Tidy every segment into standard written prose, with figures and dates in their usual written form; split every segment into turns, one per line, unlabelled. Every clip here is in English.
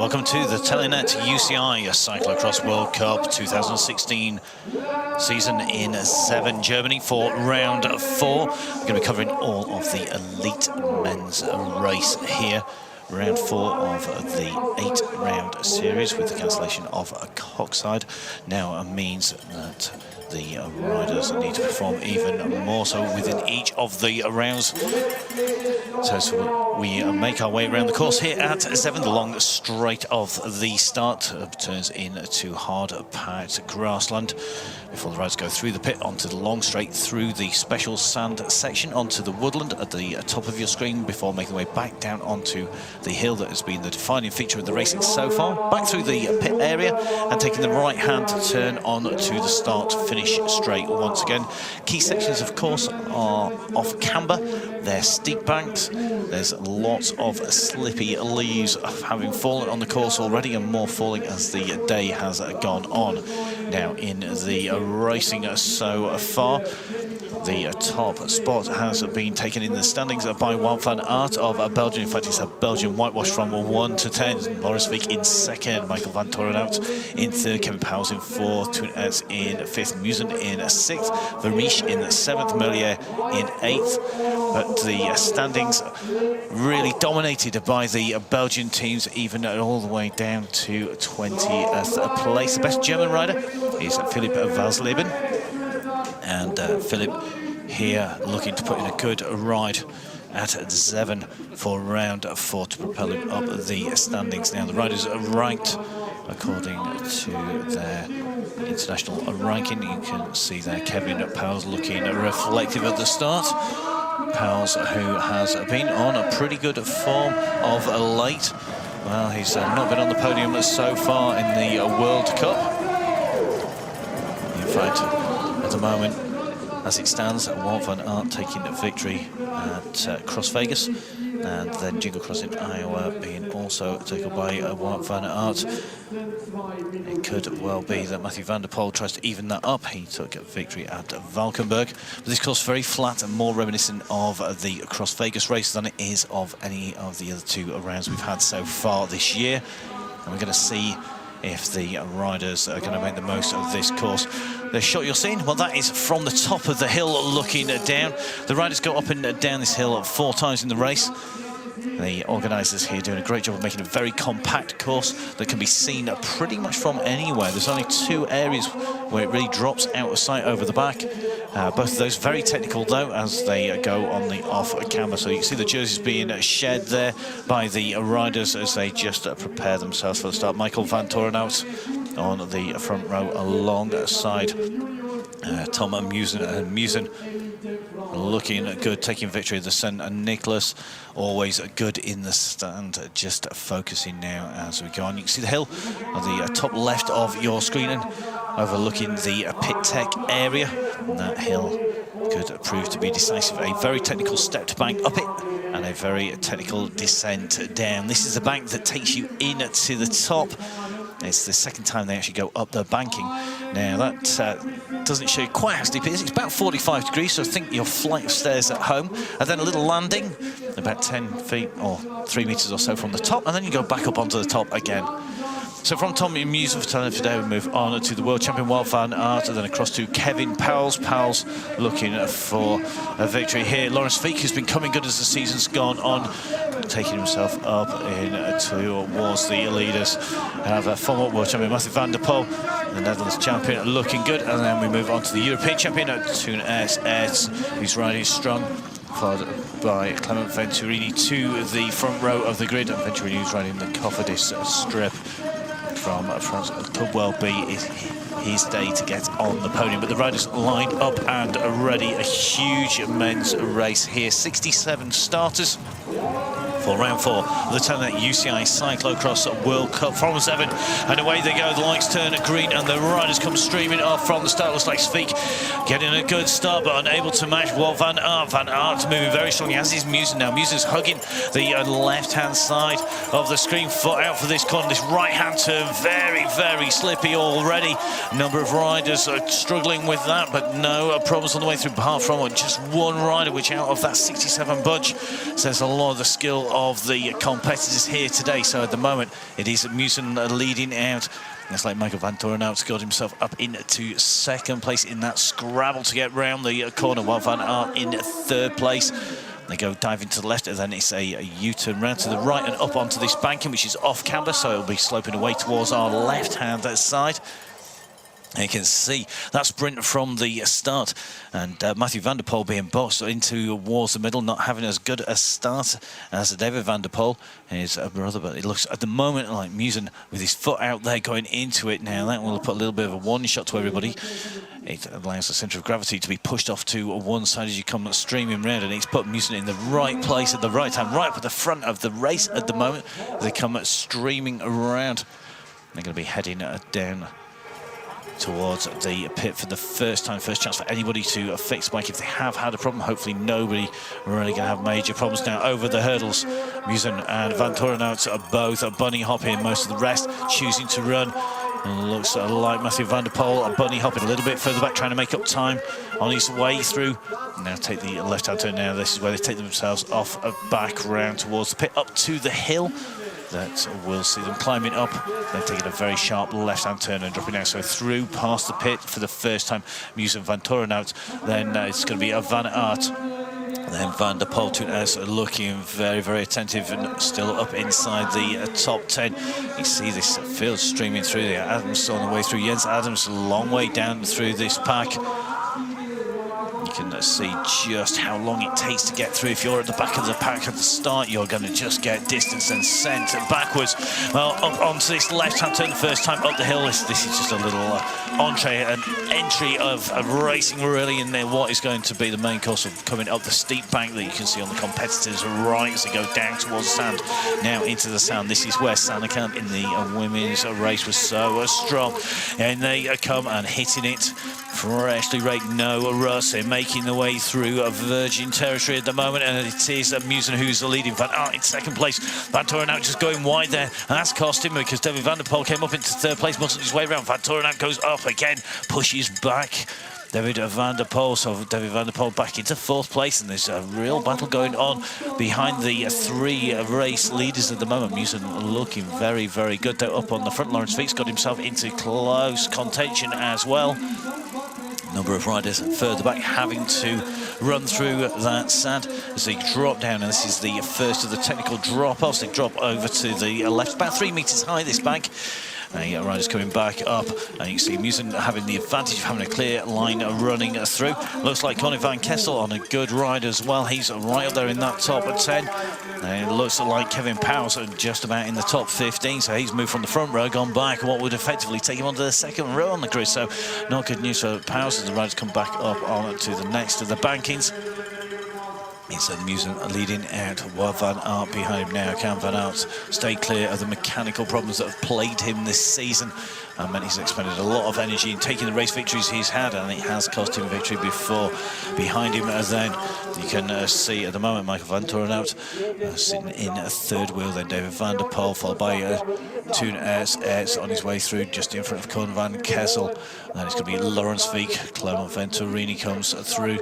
Welcome to the Telenet UCI Cyclocross World Cup 2016 season in Zeven, Germany for round 4. We're going to be covering all of the elite men's race here. Round 4 of the 8-round series with the cancellation of a cockside now means that the riders need to perform even more so within each of the rounds. So we make our way around the course here at Zeven. The long straight of the start turns into hard packed grassland before the riders go through the pit onto the long straight, through the special sand section onto the woodland at the top of your screen before making their way back down onto the hill that has been the defining feature of the racing so far, back through the pit area and taking the right hand turn on to the start finish straight once again. Key sections of course are off camber, they're steep banks, there's lots of slippy leaves having fallen on the course already and more falling as the day has gone on. Now in the racing so far, the top spot has been taken in the standings by Wout van Aert of Belgium. In fact, it's a Belgian whitewash from 1 to 10. Loris Vink in 2nd, Michael van Torenhout in 3rd, Kevin Powles in 4th, Toon Aerts in 5th, Musen in 6th, Vermeersch in 7th, Merlier in 8th. But the standings really dominated by the Belgian teams, even all the way down to 20th place. The best German rider is Philipp Valsleben. And Philip here looking to put in a good ride at Zeven for round 4 to propel him up the standings. Now the riders are ranked according to their international ranking. You can see there Kevin Powles looking reflective at the start. Powles, who has been on a pretty good form of late. Well, he's not been on the podium so far in the World Cup. In fact, at the moment, as it stands, Wout van Aert taking a victory at Cross Vegas, and then Jingle Cross in Iowa being also taken by Wout van Aert. It could well be that Mathieu van der Poel tries to even that up. He took a victory at Valkenburg. But this course very flat and more reminiscent of the Cross Vegas race than it is of any of the other 2 rounds we've had so far this year. And we're going to see if the riders are going to make the most of this course. The shot you're seeing, well, that is from the top of the hill looking down. The riders go up and down this hill 4 times in the race. The organisers here doing a great job of making a very compact course that can be seen pretty much from anywhere. There's only 2 areas where it really drops out of sight over the back. Both of those very technical though as they go on the off camber. So you can see the jerseys being shed there by the riders as they just prepare themselves for the start. Michael van Torenhout on the front row alongside Tom and Musen looking good, taking victory. The St. Nicholas always good in the stand, just focusing now as we go on. You can see the hill on the top left of your screen and overlooking the pit tech area. And that hill could prove to be decisive. A very technical stepped bank up it and a very technical descent down. This is a bank that takes you in to the top. It's the 2nd time they actually go up the banking. Now that doesn't show you quite how steep it is. It's about 45 degrees, so think your flight of stairs at home. And then a little landing, about 10 feet or 3 meters or so from the top, and then you go back up onto the top again. So from Tom Musen for Telenet today, we move on to the world champion Wout van Aert, and then across to Kevin Powles. Powles looking for a victory here. Loris Vink, who's been coming good as the season's gone on, taking himself up towards the leaders. Have a former world champion Mathieu van der Poel, the Netherlands champion, looking good. And then we move on to the European champion Toon Aerts, who's riding strong, followed by Clement Venturini to the front row of the grid. And Venturini is riding the Cofidis strip from France. Could well be his day to get on the podium, but the riders lined up and ready. A huge men's race here. 67 starters for round 4 of the Telenet UCI Cyclocross World Cup from Zeven. And away they go. The lights turn green and the riders come streaming off from the start. Looks like Vink getting a good start but unable to match Wout van Aert. Van Aert moving very strongly, as is Musen now. Musen's hugging the left-hand side of the screen. Foot out for this corner. This right-hand turn very, very slippy already. A number of riders are struggling with that, but no problems on the way through, apart from just 1 rider, which out of that 67 bunch says a lot of the skill of the competitors here today. So at the moment, it is Musen leading out. It's like Michael Van Torenhout's got himself up into second place in that scrabble to get round the corner, while Van Aert in third place. They go diving to the left, and then it's a U-turn round to the right and up onto this banking, which is off camber, so it'll be sloping away towards our left-hand side. And you can see that sprint from the start, and Mathieu van der Poel being boxed into towards the middle, not having as good a start as David van der Poel, his brother. But it looks at the moment like Musen with his foot out there going into it now. That will put a little bit of a warning shot to everybody. It allows the centre of gravity to be pushed off to one side as you come streaming round, and it's put Musen in the right place at the right time, right up at the front of the race at the moment. They come streaming around. They're going to be heading down towards the pit for the first time. First chance for anybody to fix bike if they have had a problem. Hopefully nobody really going to have major problems now over the hurdles. Musen and Van Torenhout are both bunny hopping, most of the rest choosing to run. And looks like Mathieu van der Poel bunny hopping a little bit further back, trying to make up time on his way through. Now take the left-hand turn now. This is where they take themselves off back round towards the pit, up to the hill. That we'll see them climbing up, then taking a very sharp left-hand turn and dropping down. So through past the pit for the first time, Musen Van Torenhout. Then it's going to be a Van Aert. Then Van der Poel looking very, very attentive and still up inside the top 10. You see this field streaming through there. Adams on the way through. Jens Adams a long way down through this pack. You can see just how long it takes to get through. If you're at the back of the pack at the start, you're going to just get distance and sent backwards. Well, up onto this left-hand turn the first time up the hill. This is just a little entree, an entry of racing really in there. What is going to be the main course of coming up the steep bank that you can see on the competitors right as they go down towards the sand, now into the sand. This is where Sannekamp in the women's race was so strong, and they come and hitting it freshly raked, no rust. They're making their way through a virgin territory at the moment, and it is Musen who's the leading. Van Aert in second place. Van Torenhout just going wide there, and that's cost him because David van der Poel came up into third place, muscled his way around. Van Torenhout goes up again, pushes back David van der Poel. So David van der Poel back into fourth place, and there's a real battle going on behind the three race leaders at the moment. Musen looking very, very good. Though up on the front, Laurens Fiek's got himself into close contention as well. Number of riders further back having to run through that sand as they drop down, and this is the first of the technical drop-offs. They drop over to the left, about 3 meters high, this bank. Riders coming back up, and you see Musen having the advantage of having a clear line running through. Looks like Conor van Kessel on a good ride as well. He's right up there in that top 10. And it looks like Kevin Powell's just about in the top 15, so he's moved from the front row, gone back, what would effectively take him onto the second row on the grid. So not good news for Powell as the riders come back up on to the next of the bankings. It's Musen leading out, while Van Aert behind him now. Can Van Aert stay clear of the mechanical problems that have plagued him this season? And he's expended a lot of energy in taking the race victories he's had, and it has cost him a victory before. Behind him, then you can see at the moment Michael Van Torenhout sitting in a third wheel. Then David van der Poel, followed by Toon Aerts on his way through, just in front of Conor van Kessel. And then it's going to be Laurens Fiek. Clement Venturini comes through.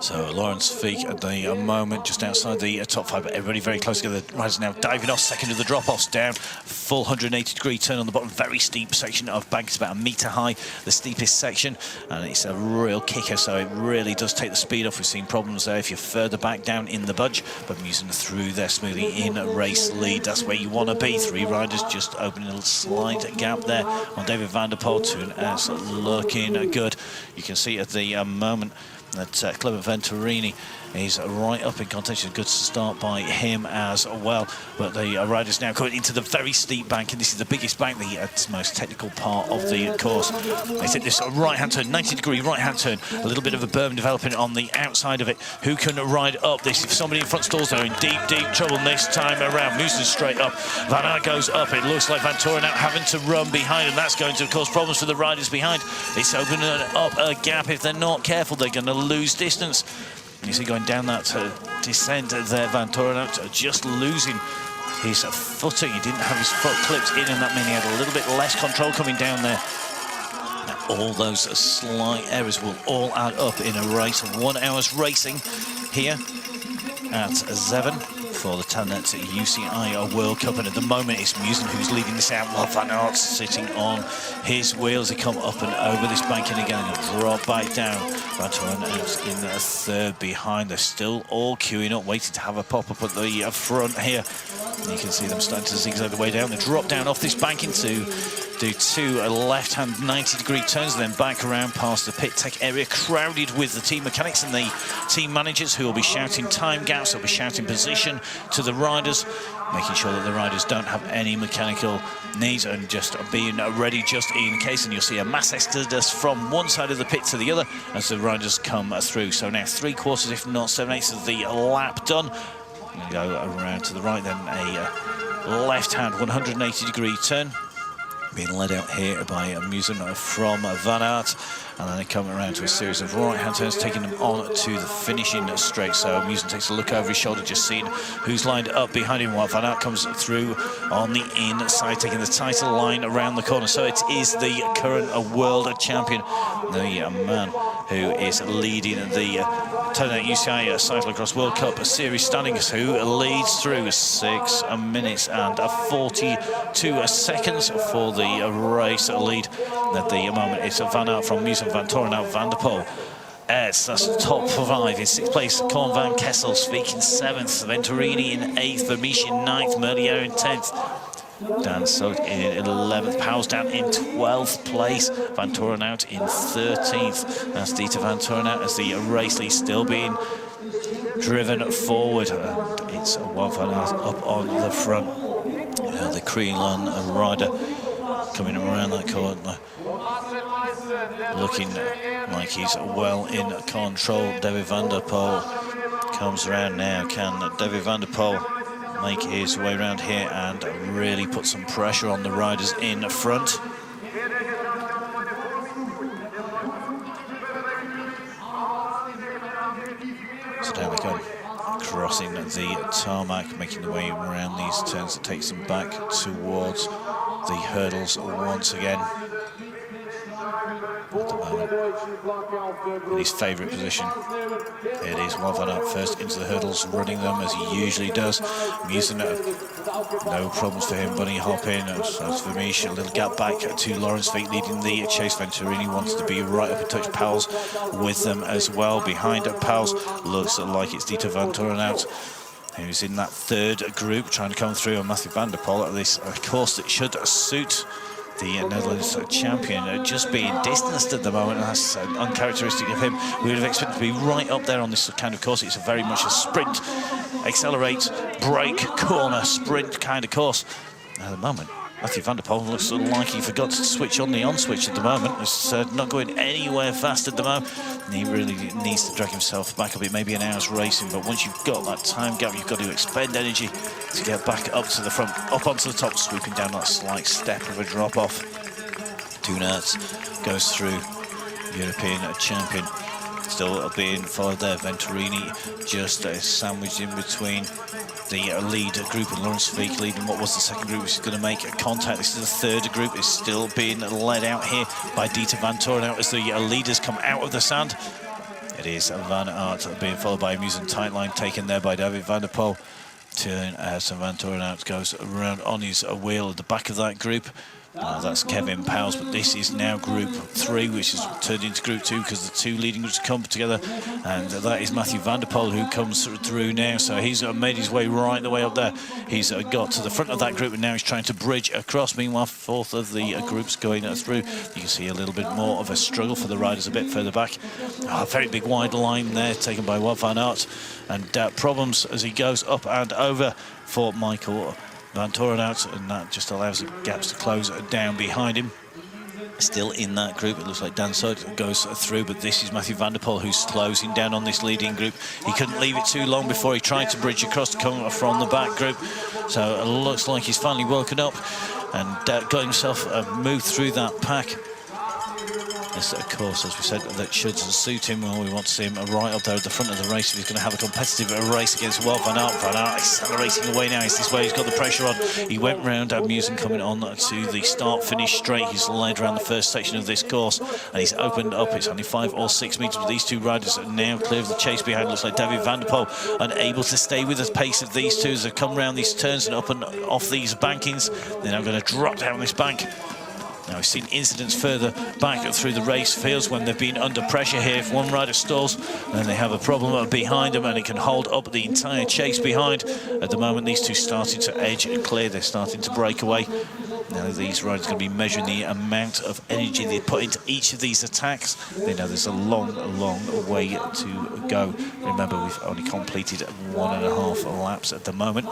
So Laurens Fiek at the moment just outside the top 5, but everybody very close together. The riders now diving off, second of the drop-offs down. Full 180-degree turn on the bottom, very steep section of bank. It's about a metre high, the steepest section, and it's a real kicker, so it really does take the speed off. We've seen problems there if you're further back down in the budge, but Musen through there smoothly in race lead. That's where you want to be. 3 riders just opening a slight gap there on David van der Poel. Toon Aerts looking good. You can see at the moment that Clement Venturini is right up in contention. Good start by him as well. But the riders now coming into the very steep bank, and this is the biggest bank, the most technical part of the course. They take this right-hand turn, 90-degree right-hand turn. A little bit of a berm developing on the outside of it. Who can ride up this? If somebody in front stalls, they're in deep, deep trouble this time around. Musen straight up. Van Aert goes up. It looks like Van Torenhout having to run behind, and that's going to cause problems for the riders behind. It's opening up a gap. If they're not careful, they're going to lose distance. You see going down that descent there, Van Torenhout just losing his footing. He didn't have his foot clipped in, and that meant he had a little bit less control coming down there. Now, all those slight errors will all add up in a race of 1 hour's racing here at Zeven for the Talent UCI World Cup, and at the moment it's Musen who's leading this out, while Van Aert sitting on his wheels. He come up and over this banking again and drop back down. Vantoren out in third behind. They're still all queuing up, waiting to have a pop-up at the front here. And you can see them starting to zigzag the way down. They drop down off this banking to do two left-hand 90-degree turns, then back around past the pit tech area, crowded with the team mechanics and the team managers, who will be shouting time gaps, they'll be shouting position to the riders, making sure that the riders don't have any mechanical needs and just being ready just in case. And you'll see a mass exodus from one side of the pit to the other as the riders come through. So now 3/4, if not 7/8 of the lap done. We'll go around to the right, then a left-hand 180-degree turn, being led out here by Musen from Van Aert, and then they come around to a series of right-hand turns, taking them on to the finishing straight. So Musen takes a look over his shoulder, just seeing who's lined up behind him, while Van Aert comes through on the inside, taking the title line around the corner. So it is the current world champion, the man who is leading the Talent UCI Cyclocross World Cup Series standings, who leads through 6 minutes and 42 seconds for the race lead. At the moment, it's Van Aert from Musen, Vantoren out, Van der Poel. That's top 5 in 6th place. Korn van Kessel, Sveek in 7th, Venturini in 8th, Vermeersch in 9th, Merlier in 10th. Dan Sug in 11th, Pauwels down in 12th place, Vantoren out in 13th. That's Dieter Vantoren out as the race lead still being driven forward. And it's Wout van Aert up on the front. The Creelan rider coming around that corner, looking like he's well in control. David van der Poel comes around now. Can David van der Poel make his way around here and really put some pressure on the riders in front? So down they come, crossing the tarmac, making their way around these turns that takes them back towards the hurdles once again. At the moment, in his favourite position, it is Wout van Aert first into the hurdles, running them as he usually does. Musen, no problems for him, bunny hopping. As Vermeersch, a little gap back to Laurens Feet leading the chase. Venturini wants to be right up and touch Pauwels with them as well. Behind Pauwels looks like it's Dieter Vantoren out, who's in that third group, trying to come through. And Mathieu van der Poel at this course that should suit the Netherlands champion, just being distanced at the moment, and that's uncharacteristic of him. We would have expected to be right up there on this kind of course. It's very much a sprint, accelerate, brake, corner, sprint kind of course. At the moment, Mathieu van der Poel looks like he forgot to switch on the on switch at the moment. It's not going anywhere fast at the moment. And he really needs to drag himself back up. It may be an hour's racing, but once you've got that time gap, you've got to expend energy to get back up to the front, up onto the top, swooping down that slight step of a drop-off. Toenaerts goes through, European champion. Still being followed there. Venturini just sandwiched in between the lead group, and Laurens Feek leading what was the second group, which is going to make contact. This is the third group. It's still being led out here by Dieter Vantoren out as the leaders come out of the sand. It is Van Aert being followed by Musen, tight line taken there by David van der Poel. Turn out, and Vantoren out goes around on his wheel at the back of that group. That's Kevin Pauwels, but this is now Group 3, which has turned into Group 2 because the two leading groups come together, and that is Mathieu van der Poel who comes through now. So he's made his way right the way up there. He's got to the front of that group, and now he's trying to bridge across. Meanwhile, fourth of the groups going through. You can see a little bit more of a struggle for the riders a bit further back. A very big wide line there taken by Wout van Aert, and problems as he goes up and over for Michael Vantoren out, and that just allows the gaps to close down behind him. Still in that group, it looks like Dan Sud goes through, but this is Mathieu van der Poel who's closing down on this leading group. He couldn't leave it too long before he tried to bridge across to come from the back group. So it looks like he's finally woken up and got himself moved through that pack. This, of course, as we said, that should suit him. Well, we want to see him right up there at the front of the race if he's going to have a competitive race against Wout van Aert. Van Aert accelerating away now. Is this where he's got the pressure on? He went round Musen coming on to the start-finish straight. He's led around the first section of this course, and he's opened up. It's only 5 or 6 metres, but these two riders are now clear of the chase behind. Looks like David van der Poel unable to stay with the pace of these two as they come round these turns and up and off these bankings. They're now going to drop down this bank. Now, we've seen incidents further back through the race fields when they've been under pressure here. If one rider stalls, then they have a problem behind them and it can hold up the entire chase behind. At the moment, these two starting to edge and clear. They're starting to break away. Now, these riders are going to be measuring the amount of energy they put into each of these attacks. They know there's a long, long way to go. Remember, we've only completed 1.5 laps at the moment.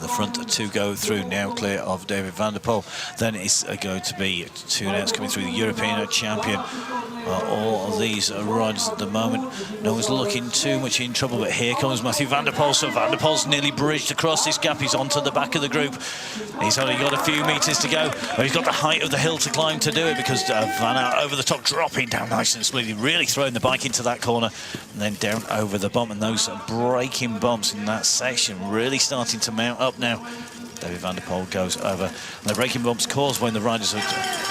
The front two go through, now clear of David van der Poel. Then it's going to be 2 laps coming through the European champion. All of these riders at the moment, no one's looking too much in trouble, but here comes Mathieu van der Poel. So van der Poel's nearly bridged across this gap. He's onto the back of the group. He's only got a few metres to go, but he's got the height of the hill to climb to do it, because Van Aert over the top, dropping down nice and smoothly, really throwing the bike into that corner and then down over the bump. And those braking bumps in that section really starting to mount up now. David van der Poel goes over. And the braking bumps caused when the riders are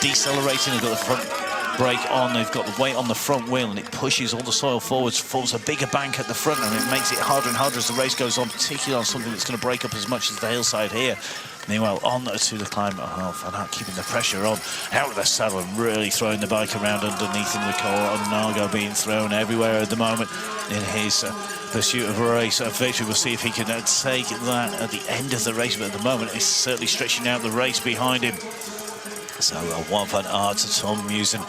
decelerating. They've got the front brake on, they've got the weight on the front wheel, and it pushes all the soil forwards, forms a bigger bank at the front, and it makes it harder and harder as the race goes on, particularly on something that's going to break up as much as the hillside here. Meanwhile, on to the climb. Van Aert keeping the pressure on, out of the saddle and really throwing the bike around underneath him. The Nargo being thrown everywhere at the moment in his pursuit of a race. Victory, we'll see if he can take that at the end of the race, but at the moment it's certainly stretching out the race behind him. So Wout van Aert to Tom Musen,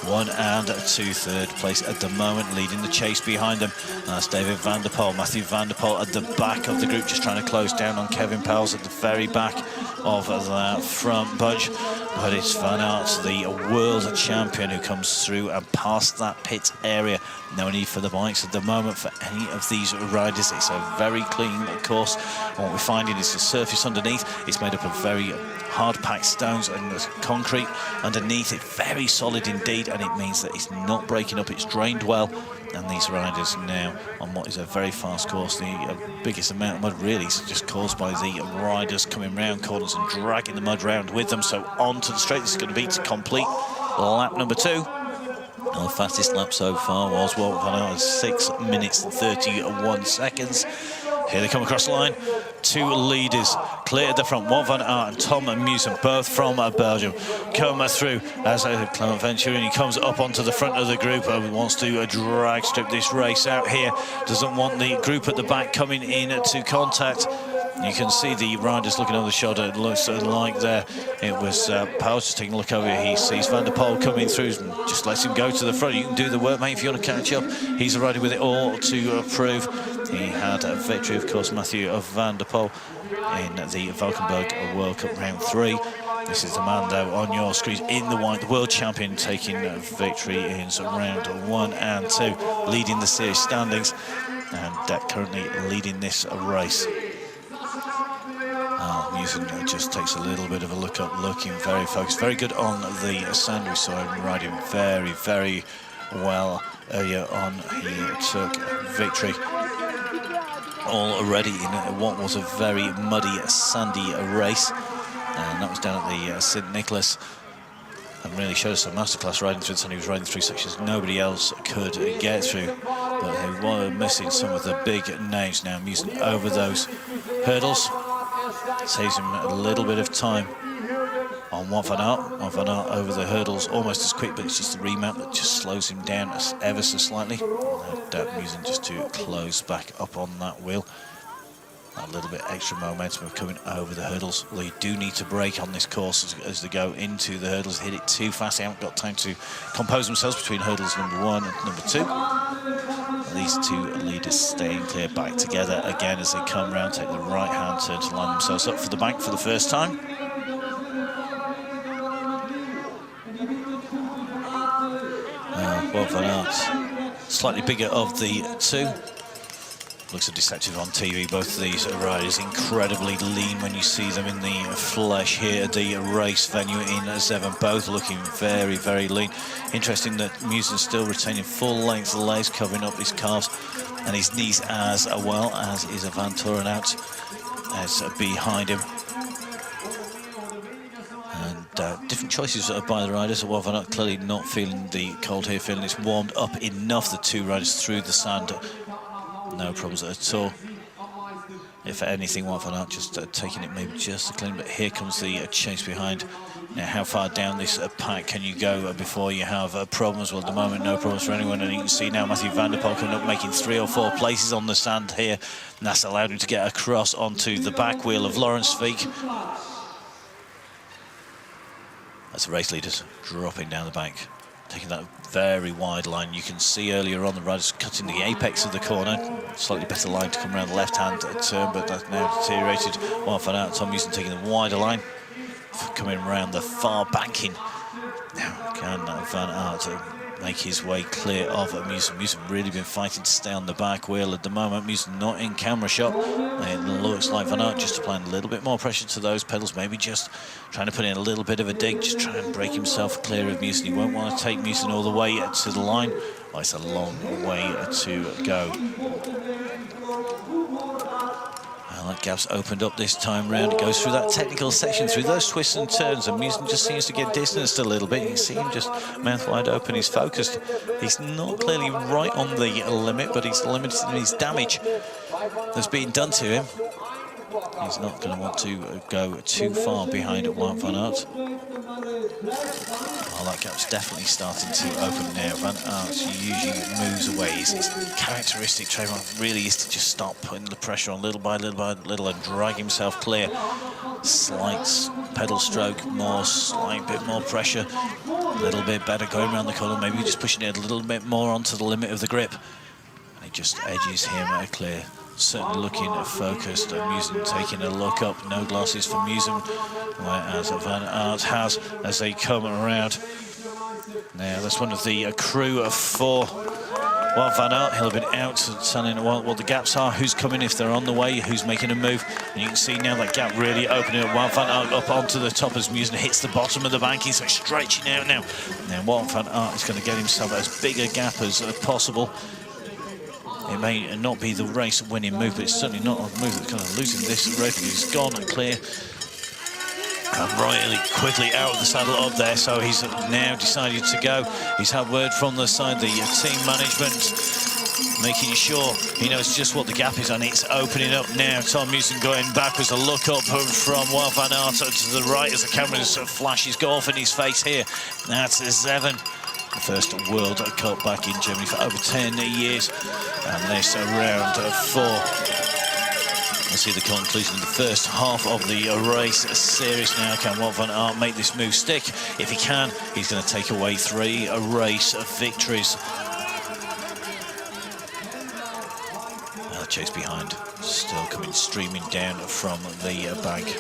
1 and 2 third place at the moment, leading the chase behind them. That's David van der Poel, Mathieu van der Poel at the back of the group, just trying to close down on Kevin Powles at the very back of that front bunch. But it's Van Aert, the world champion, who comes through and past that pit area. No need for the bikes at the moment for any of these riders. It's a very clean course. What we're finding is the surface underneath, it's made up of very hard-packed stones, and there's concrete underneath it, very solid indeed, and it means that it's not breaking up, it's drained well. And these riders now on what is a very fast course, the biggest amount of mud really is just caused by the riders coming round corners and dragging the mud round with them. So on to the straight, this is going to be to complete lap number 2. And the fastest lap so far was Wout van Aert, 6 minutes and 31 seconds. Here they come across the line. 2 leaders clear at the front. Wout van Aert and Tom Musen, both from Belgium, come through as Clement Venturini comes up onto the front of the group and wants to drag strip this race out here. Doesn't want the group at the back coming in to contact. You can see the riders looking over the shoulder. It looks like there it was Powers just taking a look over here. He sees Van der Poel coming through and just lets him go to the front. You can do the work, mate, if you want to catch up. He's a rider with it all to prove. He had a victory, of course, Mathieu van der Poel in the Valkenburg World Cup Round 3. This is the man, though, on your screen in the white, the world champion, taking victory in round 1 and 2, leading the series standings, and currently leading this race. Musen just takes a little bit of a look up, looking very focused, very good on the sand. We saw him riding very, very well earlier on. He took victory already in what was a very muddy, sandy race, and that was down at the St Nicholas, and really showed us a masterclass riding through the sun. He was riding through sections nobody else could get through, but they were missing some of the big names. Now Musen over those hurdles, saves him a little bit of time on Wout van Aert. Wout van Aert over the hurdles almost as quick, but it's just the remount that just slows him down ever so slightly. And Musen just to close back up on that wheel. A little bit extra momentum of coming over the hurdles. Well, you do need to brake on this course as they go into the hurdles. Hit it too fast, they haven't got time to compose themselves between hurdles number 1 and number 2. And these 2 leaders staying clear, back together again as they come round, take the right-hand turn to line themselves up for the bank for the first time. Wout van Aert, slightly bigger of the 2. Looks so deceptive on TV, both of these riders incredibly lean when you see them in the flesh here at the race venue in Zeven, both looking very, very lean. Interesting that Musen's still retaining full length legs, covering up his calves and his knees as well, as is Van Toren out as behind him. And different choices by the riders. Wout van Aert clearly not feeling the cold here, feeling it's warmed up enough, the two riders through the sand. No problems at all. If anything, Wout van Aert just taking it maybe just a clean, but here comes the chase behind. Now, how far down this pack can you go before you have problems? Well, at the moment, no problems for anyone, and you can see now Mathieu van der Poel coming up, making 3 or 4 places on the sand here, and that's allowed him to get across onto the back wheel of Laurens Fiek. That's the race leaders dropping down the bank, taking that very wide line. You can see earlier on the riders cutting the apex of the corner. Slightly better line to come around the left-hand turn, but that's now deteriorated. Wout van Aert, Tom Musen taking the wider line, coming around the far banking. Now can Van Aert make his way clear of Musen. Musen really been fighting to stay on the back wheel at the moment. Musen not in camera shot. It looks like Van Aert just applying a little bit more pressure to those pedals, maybe just trying to put in a little bit of a dig, just try and break himself clear of Musen. He won't want to take Musen all the way to the line. Well, it's a long way to go. That gap's opened up this time round. It goes through that technical section, through those twists and turns, and Musen just seems to get distanced a little bit. You can see him just mouth wide open. He's focused. He's not clearly right on the limit, but he's limited in his damage that's being done to him. He's not going to want to go too far behind Wout van Aert. Well, that gap's definitely starting to open now. Van Aert usually moves away. His characteristic trademark really is to just start putting the pressure on little by little by little and drag himself clear. Slight pedal stroke, slight bit more pressure, a little bit better going around the corner, maybe just pushing it a little bit more onto the limit of the grip. And it just edges him clear. Certainly looking focused. Musen taking a look up. No glasses for Musen, whereas Van Aert has as they come around. Now that's one of the crew for Wout van Aert. He'll have been out telling what the gaps are, who's coming if they're on the way, who's making a move. And you can see now that gap really opening up. Wout van Aert up onto the top as Musen hits the bottom of the bank. He's stretching out now. Now Wout van Aert is going to get himself as big a gap as possible. It may not be the race-winning move, but it's certainly not a move that's kind of losing this race. He's gone and clear. And really quickly out of the saddle up there, so he's now decided to go. He's had word from the side, the team management, making sure he knows just what the gap is, and it's opening up now. Tom Musen going backwards, a look up from Wout van Aert to the right as the camera's flashes go off in his face here. That's Zeven. The first World Cup back in Germany for over 10 years. And this round 4. We'll see the conclusion of the first half of the race series now. Can Wout van Aert make this move stick? If he can, he's going to take away 3 race victories. The chase behind, still coming streaming down from the bank.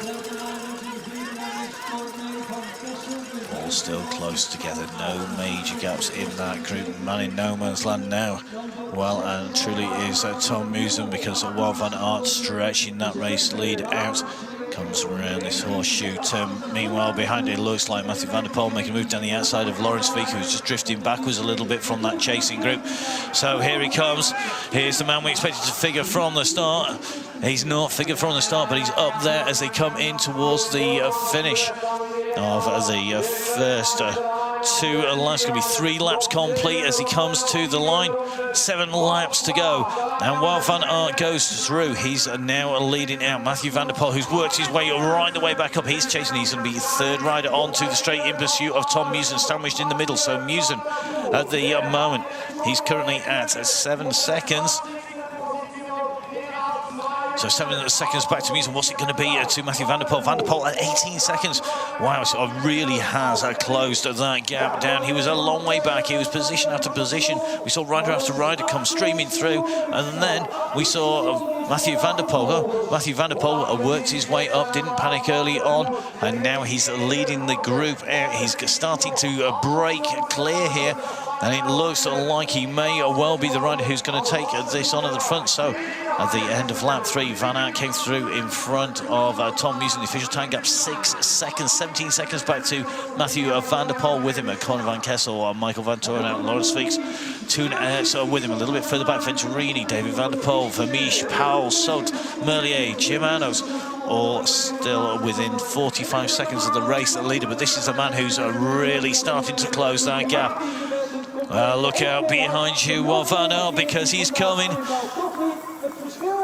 All still close together, no major gaps in that group. Man in no man's land now. Well, and truly is Tom Musen, because Wout van Aert stretching that race lead out. Comes around this horseshoe turn. Meanwhile, behind it looks like Mathieu van der Poel making a move down the outside of Laurens Fiek, who's just drifting backwards a little bit from that chasing group. So here he comes. Here's the man we expected to figure from the start. He's not figured from the start, but he's up there as they come in towards the finish of the first 2 laps. Going to be 3 laps complete as he comes to the line. 7 laps to go, and Wout van Aert goes through. He's now leading out. Mathieu van der Poel, who's worked his way right the way back up, he's chasing. He's going to be 3rd rider onto the straight in pursuit of Tom Musen, sandwiched in the middle. So Musen at the moment, he's currently at 7 seconds. So 7 seconds back to Musen. What's it going to be to Mathieu van der Poel? Van der Poel at 18 seconds. Wow, so it really has closed that gap down. He was a long way back. He was position after position. We saw rider after rider come streaming through. And then we saw Mathieu van der Poel. Mathieu van der Poel worked his way up, didn't panic early on. And now he's leading the group out. He's starting to break clear here. And it looks like he may well be the rider who's going to take this on at the front. So at the end of lap 3. Van Aert came through in front of Tom Musen. The official time gap 6 seconds, 17 seconds back to Matthew van der Poel with him. Conor van Kessel, Michael Van Torenhout, and Lawrence Feeks. Toon with him a little bit further back. Venturini, David van der Poel, Vermeersch, Powell, Sot, Merlier, Jim Anos, all still within 45 seconds of the race leader. But this is a man who's really starting to close that gap. Look out behind you, Wout van Aert, because he's coming.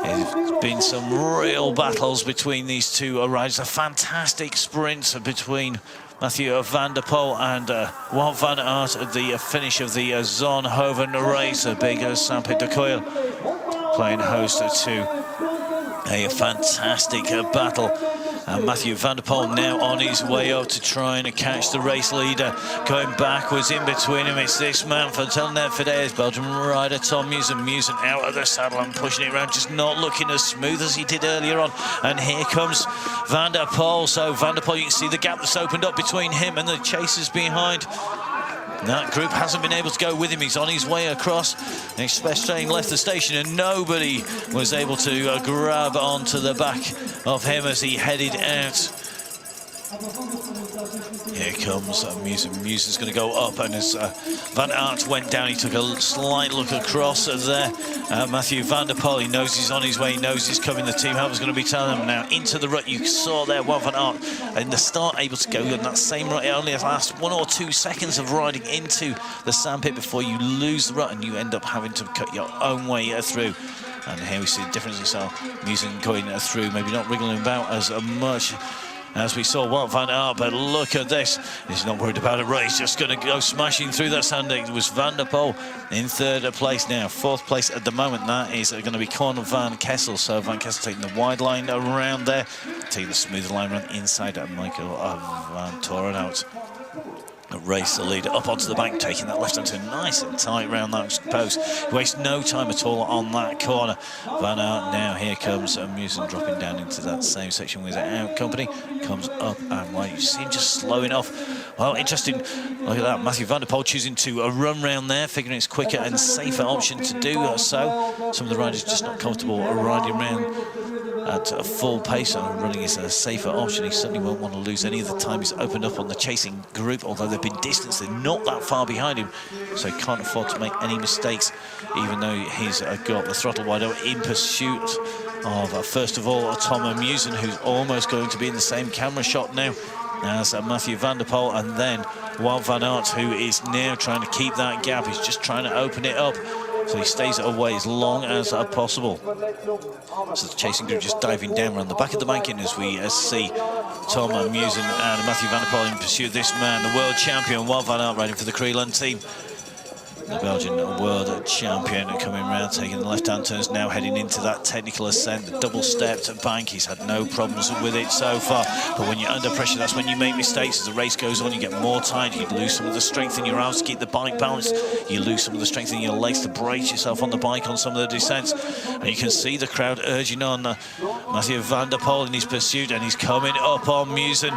There's been some real battles between these two riders. A fantastic sprint between Matthew van der Poel and Wout van Aert at the finish of the Zonhoven race. A big Sampit de Coil playing host to a fantastic battle. And Matthew van der Poel now on his way up to try and catch the race leader. Going backwards in between him, it's this man for Telnet Fidelis, Belgian rider Tom Musen. Musen out of the saddle and pushing it around, just not looking as smooth as he did earlier on. And here comes van der Poel. So van der Poel, you can see the gap that's opened up between him and the chasers behind. That group hasn't been able to go with him. He's on his way across. The express train left the station and nobody was able to grab onto the back of him as he headed out. Here comes Musen. Musen's going to go up, and as Van Aert went down, he took a slight look across there. Matthew van der Poel, he knows he's on his way, he knows he's coming. The team helper's going to be telling him now into the rut. You saw there Wout van Aert in the start able to go in that same rut. It only lasts 1 or 2 seconds of riding into the sandpit before you lose the rut and you end up having to cut your own way through. And here we see the difference in style. Musen going through, maybe not wriggling about as much as we saw Wout van Aert, but look at this. He's not worried about a race, just going to go smashing through that sand. It was Van der Poel in 3rd place now. 4th place at the moment, that is going to be Conor van Kessel. So Van Kessel taking the wide line around there, taking the smooth line around inside Michael van Torenhout. Race the leader up onto the bank, taking that left hand turn nice and tight round that post. He wastes no time at all on that corner. Van Aert now, here comes Musen dropping down into that same section with out company. Comes up and wide. You see him just slowing off. Well, interesting. Look at that. Matthew van der Poel choosing to run round there, figuring it's quicker and safer option to do so. Some of the riders just not comfortable riding around at a full pace, and running is a safer option. He certainly won't want to lose any of the time he's opened up on the chasing group, although they've been distanced, they're not that far behind him, so he can't afford to make any mistakes, even though he's got the throttle wide open in pursuit of, first of all, Tom Musen, who's almost going to be in the same camera shot now as Matthew van der Poel, and then Wout van Aert, who is now trying to keep that gap. He's just trying to open it up, so he stays away as long as possible. So the chasing group just diving down around the back of the banking as we see Tom Musen and Matthew van der Poel in pursuit of this man, the world champion, Wout van Aert, riding for the Creeland team. The Belgian world champion coming around, taking the left-hand turns, now heading into that technical ascent, the double-stepped bank. He's had no problems with it so far, but when you're under pressure, that's when you make mistakes. As the race goes on, you get more tired, you lose some of the strength in your arms to keep the bike balanced, you lose some of the strength in your legs to brace yourself on the bike on some of the descents, and you can see the crowd urging on Mathieu van der Poel in his pursuit, and he's coming up on Musen.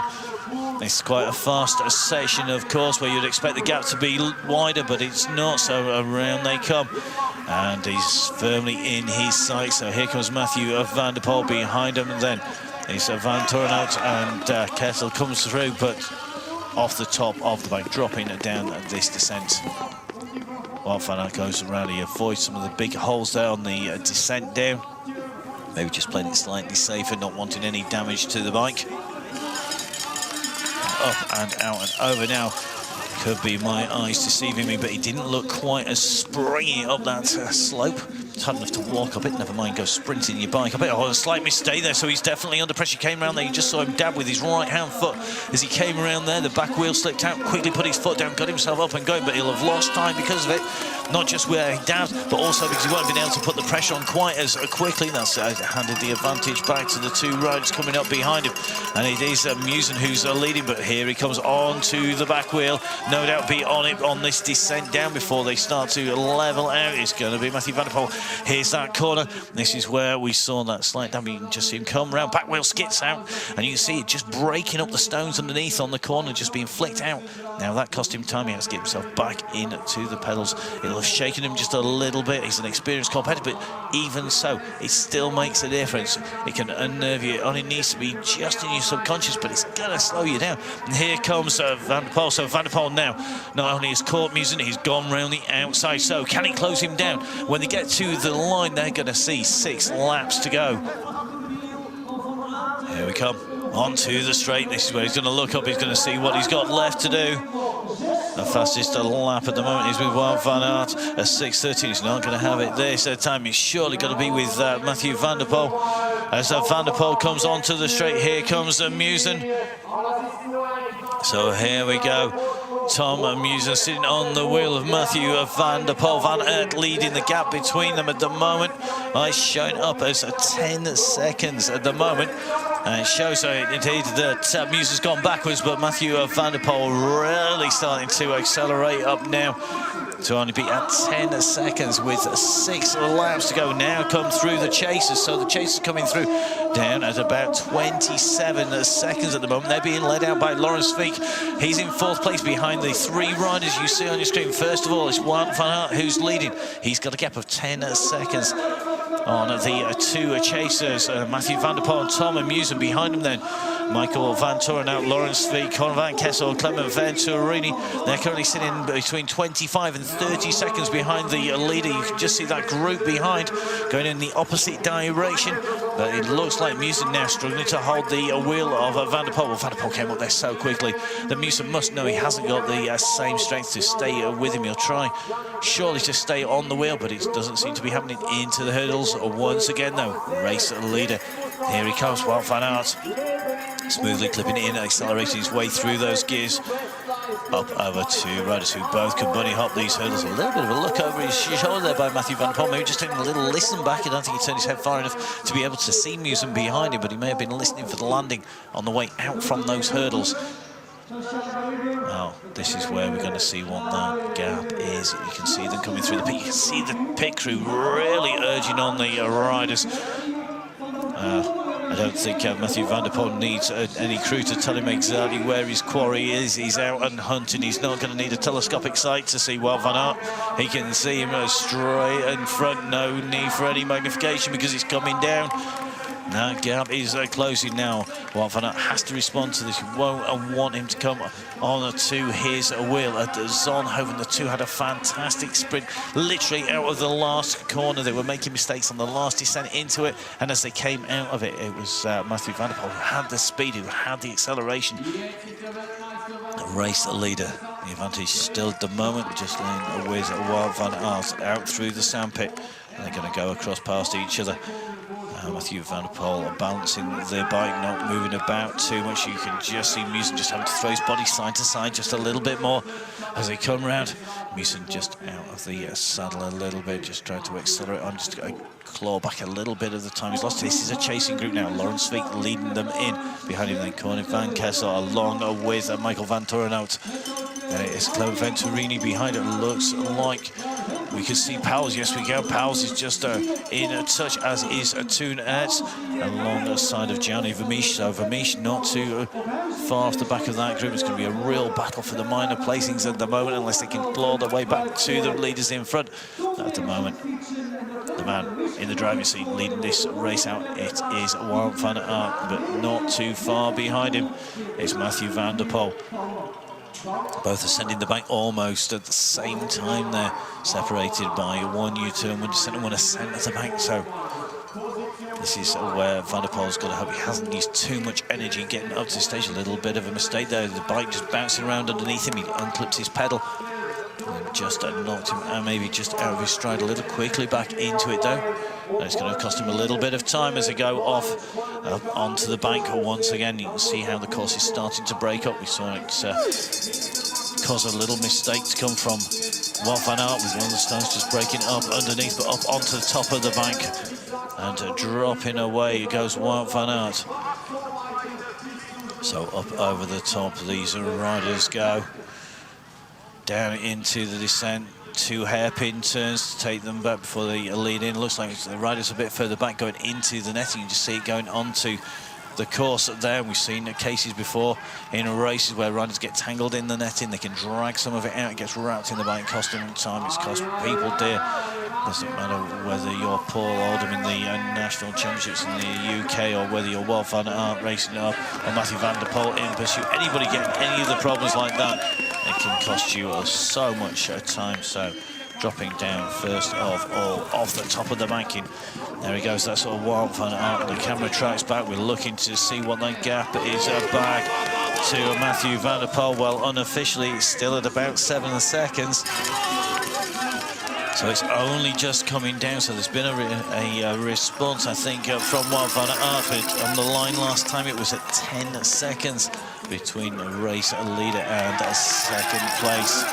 It's quite a fast session, of course, where you'd expect the gap to be wider, but it's not, so around they come. And he's firmly in his sight, so here comes Matthew van der Poel behind him, and then it's Van Torenhout, and Kessel comes through, but off the top of the bank, dropping down this descent. While Van Aert goes around, he avoids some of the big holes there on the descent down. Maybe just playing it slightly safer, not wanting any damage to the bike. Up and out and over now. Could be my eyes deceiving me, but he didn't look quite as springy up that slope. It's hard enough to walk up it, never mind go sprinting your bike up it. Oh, a slight mistake there, so he's definitely under pressure. He came around there, you just saw him dab with his right-hand foot. As he came around there, the back wheel slipped out, quickly put his foot down, got himself up and going, but he'll have lost time because of it. Not just where he dabbed, but also because he won't have been able to put the pressure on quite as quickly. That's handed the advantage back to the two riders coming up behind him. And it is Musen who's leading, but here he comes on to the back wheel. No doubt be on it on this descent down before they start to level out. It's going to be Matthew van der Poel. Here's that corner. This is where we saw that slight damage. You can just see him come round. Back wheel skits out, and you can see it just breaking up the stones underneath on the corner, just being flicked out. Now that cost him time. He has to get himself back into the pedals. It'll have shaken him just a little bit. He's an experienced competitor, but even so, it still makes a difference. It can unnerve you. It only needs to be just in your subconscious, but it's going to slow you down. And here comes Van der Poel. So Van der Poel now, not only has caught Musen, he's gone round the outside. So can he close him down? When they get to the line, they're going to see 6 laps to go. Here we come. Onto the straight. This is where he's going to look up. He's going to see what he's got left to do. The fastest lap at the moment is with Wout van Aert at 6:13. He's not going to have it this time. He's surely going to be with Mathieu van der Poel. As Van der Poel comes onto the straight, here comes Musen. So here we go. Tom Musen sitting on the wheel of Mathieu van der Poel. Van Aert leading the gap between them at the moment. He's showing up as 10 seconds at the moment. And it shows indeed that Musen's gone backwards, but Mathieu van der Poel really starting to accelerate up now to only be at 10 seconds with 6 laps to go. Now come through the chasers, so the chasers coming through down at about 27 seconds at the moment. They're being led out by Laurens Fiek. He's in 4th place behind the 3 riders you see on your screen. First of all, it's Wout van Aert who's leading. He's got a gap of 10 seconds on the 2 chasers, Mathieu van der Poel and Tom Musen. Behind him then, Michael Van Toren out, Laurens Fiek, Conor van Kessel, Clement Venturini. They're currently sitting between 25 and 30 seconds behind the leader. You can just see that group behind going in the opposite direction. But it looks like Musen now struggling to hold the wheel of Van der Poel. Well, Van der Poel came up there so quickly that Musen must know he hasn't got the same strength to stay with him. He'll try surely to stay on the wheel, but it doesn't seem to be happening into the hurdles. Once again though, race leader. Here he comes, Wout van Aert. Smoothly clipping it in, accelerating his way through those gears. Up over to riders who both can bunny hop these hurdles. A little bit of a look over his shoulder there by Mathieu van der Poel. Maybe just taking a little listen back. I don't think he turned his head far enough to be able to see Musen behind him, but he may have been listening for the landing on the way out from those hurdles. Well, this is where we're going to see what that gap is. You can see them coming through the pit. You can see the pit crew really urging on the riders. I don't think Mathieu van der Poel needs any crew to tell him exactly where his quarry is. He's out and hunting. He's not going to need a telescopic sight to see Wout van Aert. He can see him straight in front. No need for any magnification because it's coming down. That gap is closing now. Wout van Aert has to respond to this. He won't want him to come on to his wheel. At Zonhoven, the 2 had a fantastic sprint, literally out of the last corner. They were making mistakes on the last descent into it, and as they came out of it, it was Mathieu van der Poel who had the speed, who had the acceleration. The race leader, the advantage still at the moment, just laying with Wout van Aert out through the sandpit. And they're going to go across past each other. Mathieu van der Poel balancing their bike, not moving about too much. You can just see Musen just having to throw his body side to side just a little bit more as they come round. Musen just out of the saddle a little bit, just trying to accelerate on, just to claw back a little bit of the time he's lost. This is a chasing group now. Laurens Fiek leading them in. Behind him then Conor van Kessel along with Michael Van Toren out. It's Clement Venturini behind it. Looks like we can see Powles. Yes, we can. Powles is just in touch, as is Toon Aerts, alongside of Gianni Vermeersch. So Vermeersch not too far off the back of that group. It's going to be a real battle for the minor placings at the moment, unless they can claw their way back to the leaders in front. At the moment, the man in the driving seat leading this race out, it is Wout van Aert, but not too far behind him. It's Mathieu van der Poel. Both ascending the bank almost at the same time. They're separated by 1 U-turn, 1 descent and 1 ascent of the bank. So this is where Van der Poel's got to hope he hasn't used too much energy getting up to the stage. A little bit of a mistake there. The bike just bouncing around underneath him. He unclipped his pedal and just knocked him maybe just out of his stride a little quickly back into it though. And it's going to cost him a little bit of time as they go off onto the bank once again. You can see how the course is starting to break up. We saw it cause a little mistake to come from Wout van Aert with one of the stones just breaking up underneath, but up onto the top of the bank and dropping away goes Wout van Aert. So up over the top these riders go. Down into the descent. 2 hairpin turns to take them back before they lead in. Looks like the rider's a bit further back going into the net. You can just see it going onto the course there. We've seen cases before in races where riders get tangled in the netting. They can drag some of it out. It gets wrapped in the bike, cost them time. It's cost people dear. Doesn't matter whether you're Paul Oldham in the National Championships in the UK, or whether you're Wout van Aert racing up, or Mathieu van der Poel in pursuit. Anybody getting any of the problems like that, it can cost you so much time. So dropping down first of all off the top of the banking. There he goes, that's sort of Wout van Aert. The camera tracks back. We're looking to see what that gap is back to Mathieu van der Poel. Well, unofficially, it's still at about 7 seconds. So it's only just coming down. So there's been a response, I think, from Wout van Aert. On the line last time, it was at 10 seconds between a race leader and a second place.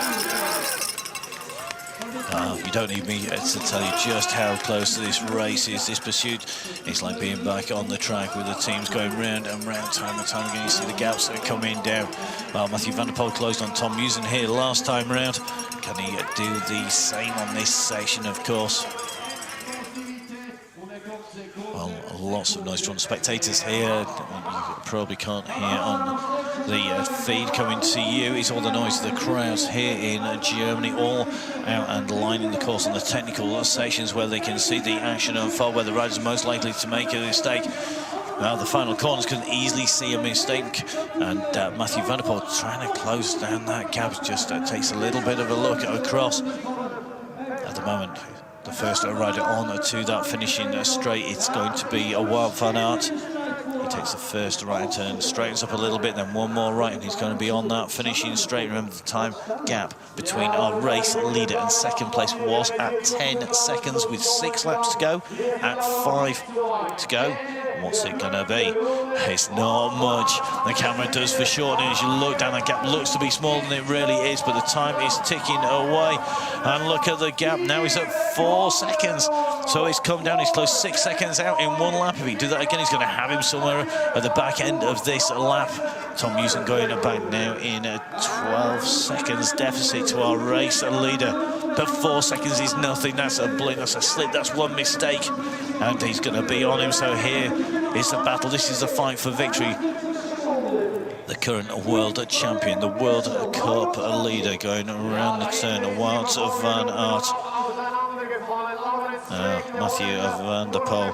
You don't need me to tell you just how close to this race is. This pursuit is like being back on the track with the teams going round and round, time and time again. You see the gaps that are coming down. Mathieu van der Poel closed on Tom Musen here last time round. Can he do the same on this section, of course? Well, lots of noise from spectators here. You probably can't hear on the feed coming to you. It's all the noise of the crowds here in Germany, all out and lining the course on the technical sections where they can see the action unfold, where the riders are most likely to make a mistake. Well, the final corners can easily see a mistake, and Mathieu van der Poel trying to close down that gap. Just takes a little bit of a look across. At the moment, the first rider on to that finishing straight, it's going to be a Wout van Aert. He takes the first right turn, straightens up a little bit, then one more right, and he's going to be on that finishing straight. Remember, the time gap between our race leader and second place was at 10 seconds with 6 laps to go, at 5 to go. What's it gonna be? It's not much. The camera does for shortening. As you look down, the gap looks to be smaller than it really is, but the time is ticking away. And look at the gap. Now he's at 4 seconds. So he's come down. He's close 6 seconds out in one lap. If he do that again, he's going to have him somewhere at the back end of this lap. Tom Musen going back now in a 12 seconds deficit to our race leader. But 4 seconds is nothing. That's a blink, that's a slip, that's one mistake. And he's going to be on him. So here is the battle. This is the fight for victory. The current world champion, the World Cup leader, going around the turn. Wout van Aert. Mathieu van der Poel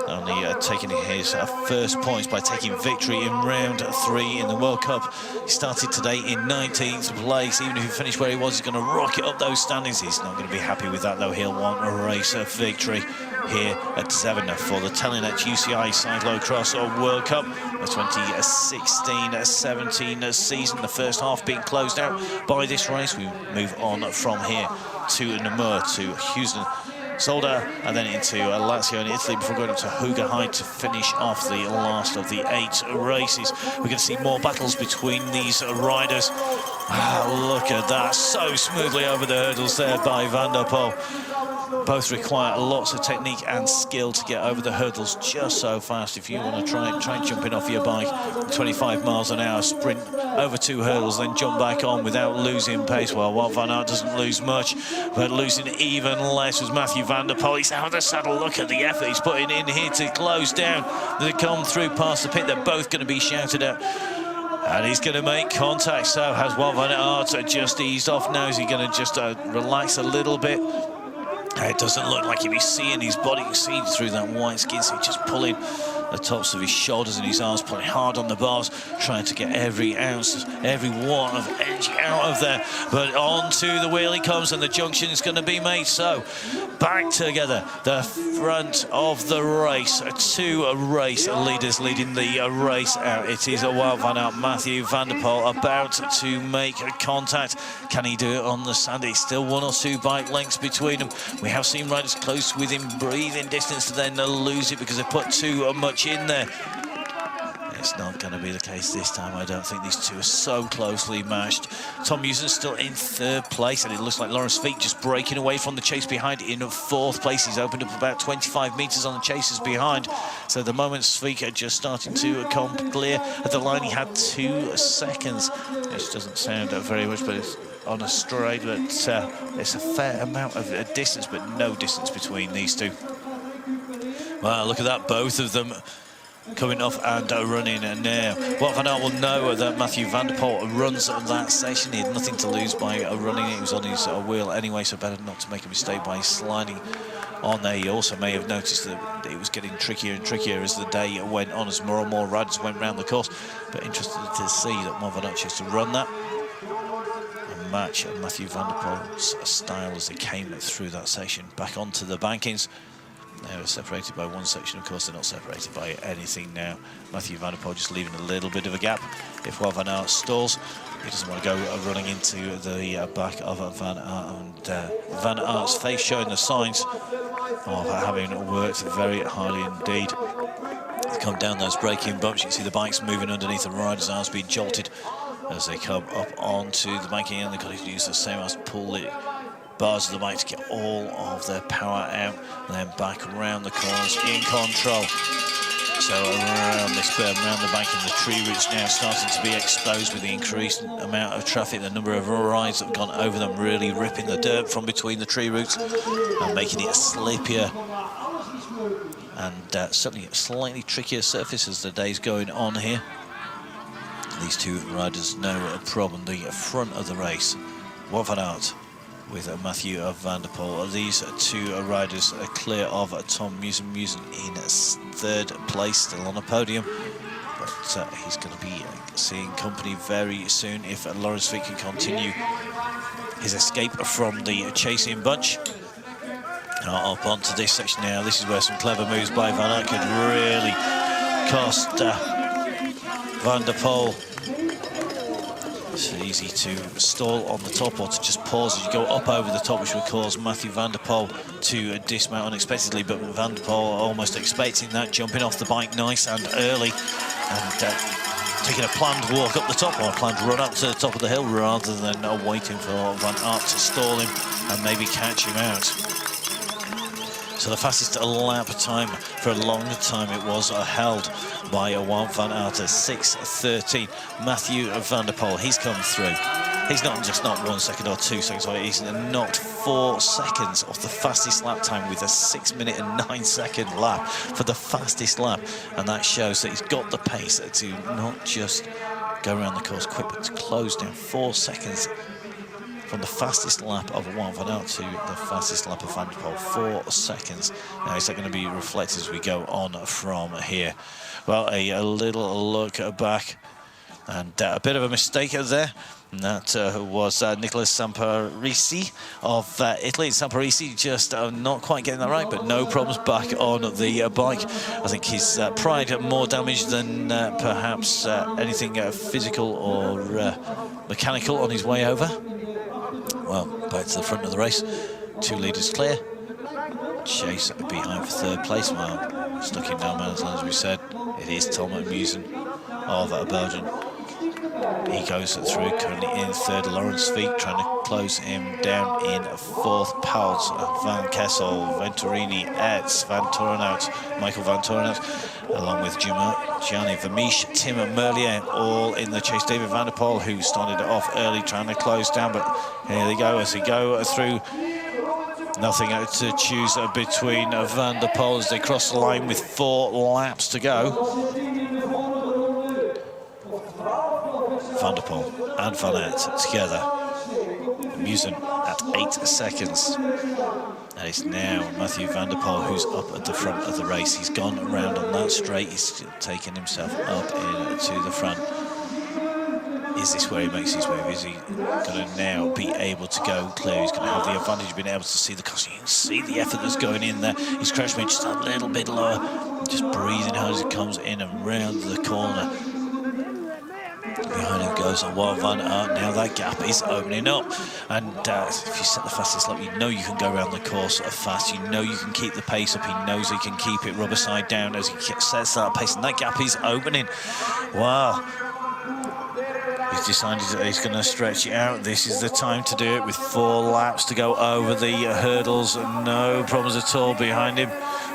only taking his first points by taking victory in round 3 in the World Cup. He started today in 19th place. Even if he finished where he was, he's going to rocket up those standings. He's not going to be happy with that, though. He'll want a race victory here at Zeven for the Telenet UCI Cyclocross World Cup, the 2016-17 season. The first half being closed out by this race. We move on from here to Namur, to Houston, Solda, and then into Lazio in Italy before going up to Hoogerheide to finish off the last of the 8 races. We're going to see more battles between these riders. Look at that, so smoothly over the hurdles there by Van der Poel. Both require lots of technique and skill to get over the hurdles just so fast. If you want to try jumping off your bike 25 miles an hour, sprint over 2 hurdles, then jump back on without losing pace, well, Wout van Aert doesn't lose much, but losing even less was Mathieu van der Poel. He's out of the saddle. Look at the effort he's putting in here to close down. They come through past the pit. They're both going to be shouted at. And he's going to make contact. So has Wout van Aert just eased off now? Is he going to just relax a little bit? It doesn't look like he's seeing his body, you see through that white skin, so he's just pulling the tops of his shoulders and his arms, pulling hard on the bars, trying to get every ounce, every watt of energy out of there. But onto the wheel he comes, and the junction is going to be made. So back together, the front of the race, 2 race leaders leading the race out. It is a Wout van Aert, Mathieu van der Poel about to make contact. Can he do it on the sand? It's still 1 or 2 bike lengths between them. We have seen riders close within breathing distance to then lose it because they put too much in there. It's not going to be the case this time. I don't think these 2 are so closely matched. Tom Musen still in 3rd place, and it looks like Laurens Fiek just breaking away from the chase behind in 4th place. He's opened up about 25 metres on the chasers behind. So the moment Fiek are just starting to come clear at the line, he had 2 seconds. Which doesn't sound very much, but it's on a straight, but it's a fair amount of distance, but no distance between these 2. Well, look at that, both of them coming off and running now. Wout van Aert will know that Mathieu van der Poel runs that session. He had nothing to lose by running. He was on his wheel anyway, so better not to make a mistake by sliding on there. He also may have noticed that it was getting trickier and trickier as the day went on, as more and more riders went round the course. But interested to see that Wout van Aert chose to run that and match Mathieu van der Poel's style as they came through that section back onto the bankings. They were separated by one section. Of course, they're not separated by anything now. Mathieu van der Poel just leaving a little bit of a gap. If Wout van Aert stalls, he doesn't want to go running into the back of Van Aert. And Van Aert's face showing the signs of having worked very hardly indeed. They come down those braking bumps. You can see the bikes moving underneath the riders' arms, being jolted as they come up onto the banking, and they've got to use the same as pull it. Bars of the bike to get all of their power out, and then back around the corners in control. So around this berm, around the bank, and the tree roots now starting to be exposed with the increased amount of traffic. The number of rides that have gone over them really ripping the dirt from between the tree roots and making it slippier. And certainly a slightly trickier surface as the day's going on here. These two riders no problem. The front of the race, Wout van Aert with Mathieu van der Poel. These two riders are clear of Tom Musen. Musen in third place, still on a podium, but he's going to be seeing company very soon if Laurens Fiet can continue his escape from the chasing bunch. Up onto this section now. This is where some clever moves by Van Aert could really cost Van der Poel. It's easy to stall on the top or to just pause as you go up over the top, which would cause Mathieu van der Poel to dismount unexpectedly. But Van der Poel almost expecting that, jumping off the bike nice and early, and taking a planned walk up the top, or a planned run up to the top of the hill, rather than waiting for Van Aert to stall him and maybe catch him out. So the fastest lap time for a long time it was held by Wout van Aert at 6:13. Mathieu van der Poel, he's come through. He's not 1 second or 2 seconds away, he's knocked 4 seconds off the fastest lap time with a 6 minute and 9 second lap for the fastest lap. And that shows that he's got the pace to not just go around the course quick, but to close down 4 seconds from the fastest lap of Wout van Aert to the fastest lap of Van der Poel, 4 seconds. Now, is that going to be reflected as we go on from here? Well, a little look back, and a bit of a mistake there. And that was Nicolas Samparisi of Italy. Samparisi just not quite getting that right, but no problems back on the bike. I think his pride more damaged than perhaps anything physical or mechanical on his way over. Well, back to the front of the race. 2 leaders clear. Chase behind for 3rd place. Well, stuck in no man's land, as we said. It is Tom Musen of Belgium. He goes through, currently in 3rd. Laurens Fiet trying to close him down in 4th. Pauls, Van Kessel, Venturini, Etz, Van Torenhout, Michael Van Torenhout, along with Gianni Vermeersch, Tim Merlier, all in the chase. David Van der Poel, who started off early trying to close down, but here they go as they go through. Nothing to choose between Van der Poel as they cross the line with 4 laps to go. Van der Poel and Van Aert together. Musen at 8 seconds. And it's now Mathieu van der Poel who's up at the front of the race. He's gone around on that straight. He's taken himself up into the front. Is this where he makes his move? Is he going to now be able to go clear? He's going to have the advantage of being able to see the course. You can see the effort that's going in there. He's crashed me just a little bit lower. Just breathing hard as he comes in and round the corner. Behind him goes Wout van Aert. Now that gap is opening up, and if you set the fastest lap, you know you can go around the course fast. You know you can keep the pace up. He knows he can keep it rubber side down as he sets that pace, and that gap is opening. Wow. He's decided that he's going to stretch it out. This is the time to do it with 4 laps to go over the hurdles. No problems at all behind him.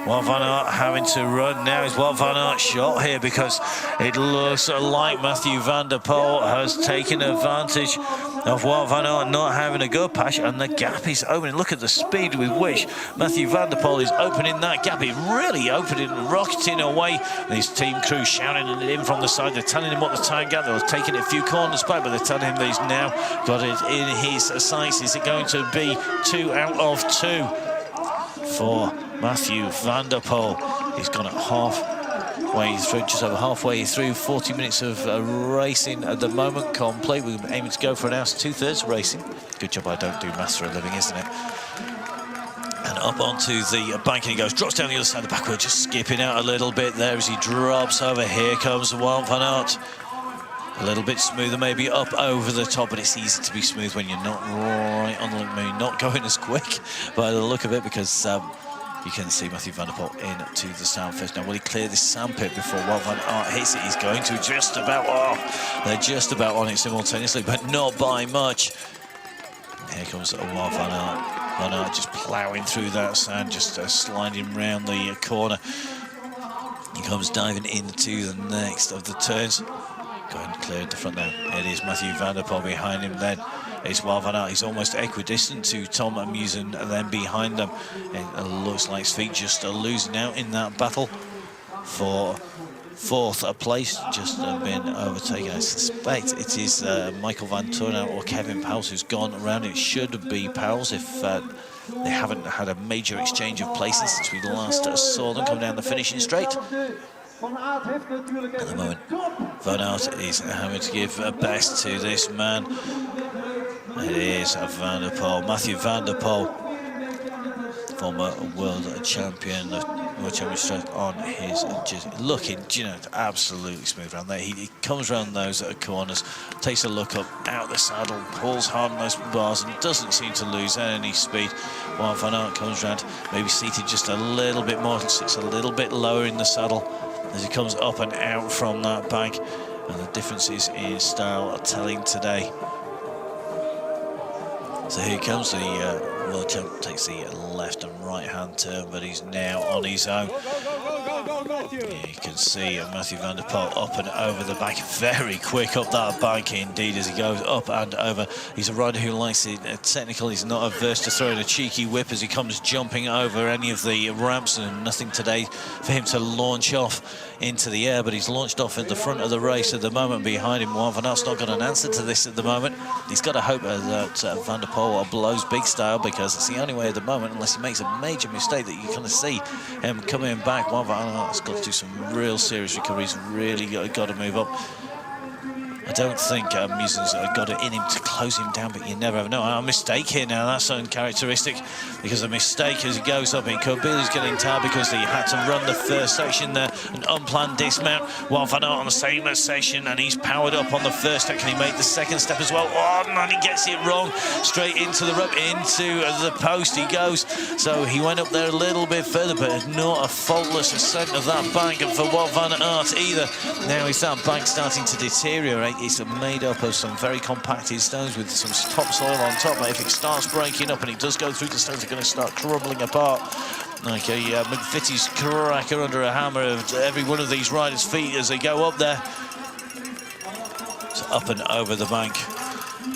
Wout van Aert having to run now. Is Wout van Aert shot here? Because it looks like Mathieu van der Poel has taken advantage of Wout van Aert not having a good patch, and the gap is opening. Look at the speed with which Mathieu van der Poel is opening that gap. It's really opening, rocketing away. And his team crew shouting at him from the side. They're telling him what the time gap. They were taking it a few corners back, but they're telling him that he's now got it in his sights. Is it going to be 2 out of 2 for Mathieu van der Poel? He's gone at halfway through, just over halfway through. 40 minutes of racing at the moment complete. We're aiming to go for an hour, 2/3 racing. Good job I don't do maths for a living, isn't it? And up onto the bank, and he goes, drops down the other side of the back wheel, just skipping out a little bit there as he drops over. Here comes Wout van Aert. A little bit smoother, maybe up over the top, but it's easy to be smooth when you're not right on the moon, not going as quick by the look of it, because you can see Mathieu van der Poel into the sand first. Now, will he clear this sand pit before Wout van Aert hits it? He's going to just about, they're just about on it simultaneously, but not by much. Here comes Wout van Aert. Van Aert just ploughing through that sand, just sliding round the corner. He comes diving into the next of the turns. Going to clear at the front now. It is Mathieu van der Poel behind him. Then it's Wout van Aert. He's almost equidistant to Tom Amusen, and then behind them it looks like his feet just losing out in that battle for fourth place. Just been overtaken. I suspect it is Michael van Toornhout or Kevin Pauwels who's gone around. It should be Pauwels if they haven't had a major exchange of places since we last saw them come down the finishing straight. At the moment, Van Aert is having to give a best to this man. It is Van der Poel, Mathieu van der Poel, former world champion, world champion on his, just looking, you know, absolutely smooth around there. He comes around those corners, takes a look up, out the saddle, pulls hard on those bars, and doesn't seem to lose any speed. While Van Aert comes around, maybe seated just a little bit more, sits a little bit lower in the saddle as he comes up and out from that bank, and the differences in style are telling today. So here comes the world champ, takes the left and right hand turn, but he's now on his own. Yeah, you can see Mathieu van der Poel up and over the bank, very quick up that bank indeed as he goes up and over. He's a rider who likes it technical. He's not averse to throwing a cheeky whip as he comes jumping over any of the ramps, and nothing today for him to launch off into the air, but he's launched off at the front of the race at the moment. Behind him, Wout van Aert's not got an answer to this at the moment. He's got to hope that Van der Poel blows big style, because it's the only way at the moment, unless he makes a major mistake, that you kind of see him coming back. Wout van Aert's got to do some real serious recovery. He's really got to move up. I don't think Musen's got it in him to close him down, but you never ever know. A mistake here now, that's uncharacteristic, because a mistake as he goes up, it could be he's getting tired because he had to run the first section there, an unplanned dismount, while Van Aert on the same section, and he's powered up on the first step. Can he make the second step as well? Oh man, he gets it wrong, straight into the rope, into the post he goes. So he went up there a little bit further, but not a faultless ascent of that bank, and for Wout van Aert either. Now is that bank starting to deteriorate. It's made up of some very compacted stones with some topsoil on top, but if it starts breaking up, and it does go through the stones, they're going to start crumbling apart like a McVitie's cracker under a hammer of every one of these riders' feet as they go up there. So up and over the bank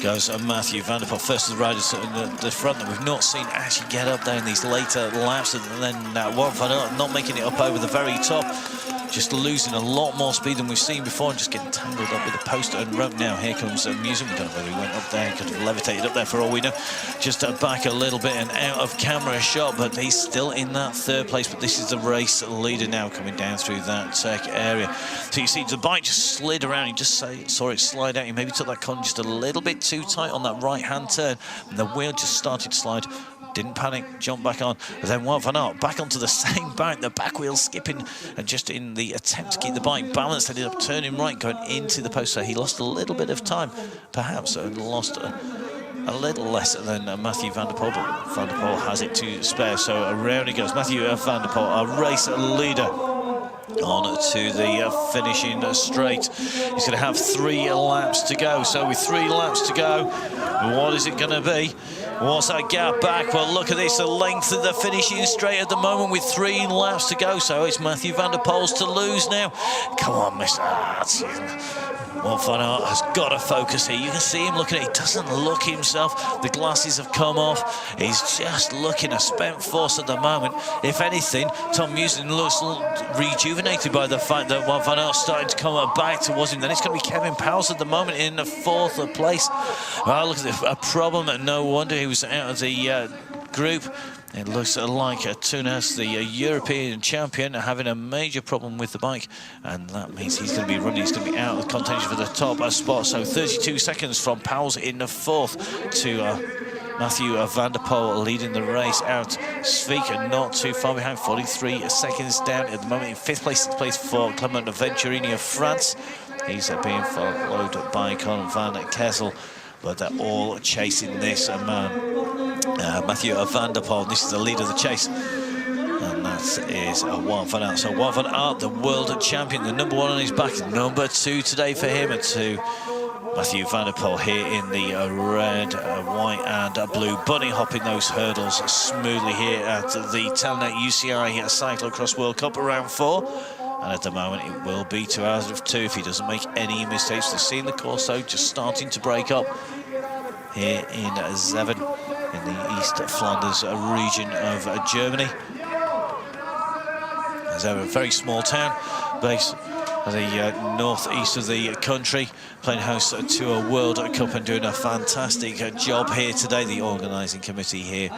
goes Mathieu van der Poel, first of the riders in the front that we've not seen actually get up there in these later laps, and then Wout van Aert not making it up over the very top, just losing a lot more speed than we've seen before, and just getting tangled up with the post and rope. Now here comes Musen. We don't know whether he went up there, he could have levitated up there for all we know, just back a little bit and out of camera shot, but he's still in that third place. But this is the race leader now coming down through that tech area. So you see the bike just slid around, you just saw it slide out. He maybe took that con just a little bit too tight on that right hand turn, and the wheel just started to slide. Didn't panic, jumped back on, and then Wout van Aert back onto the same bank, the back wheel skipping, and just in the attempt to keep the bike balanced, ended up turning right, going into the post. So he lost a little bit of time, perhaps, and lost a little less than Mathieu van der Poel, but Van der Poel has it to spare. So around he goes, Mathieu van der Poel, our race leader, on to the finishing straight. He's going to have 3 laps to go. So with 3 laps to go, What is it going to be? What's that gap back? Well, look at this, the length of the finishing straight at the moment with 3 laps to go. So it's Mathieu van der Poel's to lose now. Come on, Mr. Wout van Aert has got to focus here. You can see him looking at it. He doesn't look himself. The glasses have come off. He's just looking a spent force at the moment. If anything, Tom Musen looks rejuvenated by the fact that Wout van Aert's starting to come back towards him. Then it's going to be Kevin Powles at the moment in the 4th place. Well, look at a problem. No wonder he was out of the group. It looks like Tunas, the European champion, having a major problem with the bike, and that means he's going to be running. He's going to be out of contention for the top spot. So 32 seconds from Powles in the 4th to Mathieu van der Poel leading the race out. Svik not too far behind, 43 seconds down at the moment. In 5th place, 6th place for Clement Venturini of France. He's being followed by Colin van Kessel, but they're all chasing this man. Mathieu van der Poel, this is the leader of the chase, and that is Wout van Aert. So Wout van Aert, the world champion, the #1 on his back, #2 today for him, and to Mathieu van der Poel here in the red, white and blue, bunny hopping those hurdles smoothly here at the Telenet UCI Cyclocross World Cup round 4. And at the moment it will be 2 out of 2 if he doesn't make any mistakes. We're seeing the course though just starting to break up here in Zeven, in the East Flanders region of Germany. Zeven, a very small town based at the northeast of the country, playing host to a World Cup and doing a fantastic job here today. The organising committee here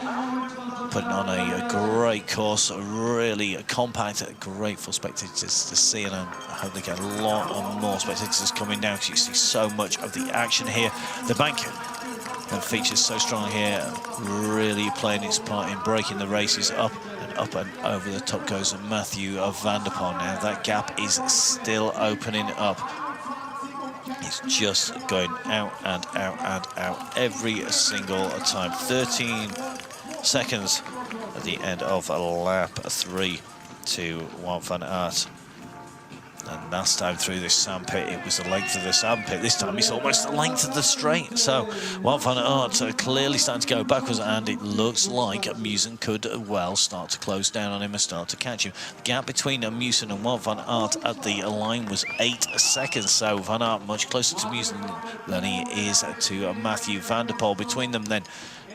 putting on a great course, really compact, great for spectators to see, and I hope they get a lot more spectators coming down because you see so much of the action here. The bank that features so strong here, really playing its part in breaking the races up and over the top goes Mathieu van der Poel. Now that gap is still opening up. It's just going out and out and out every single time. 13 seconds at the end of lap 3 to Wout van Aert. And last time through this sandpit, it was the length of the sandpit. This time it's almost the length of the straight. So Wout van Aert clearly starting to go backwards, and it looks like Musen could well start to close down on him and start to catch him. The gap between Musen and Wout van Aert at the line was 8 seconds. So Van Aert much closer to Musen than he is to Mathieu van der Poel. Between them then,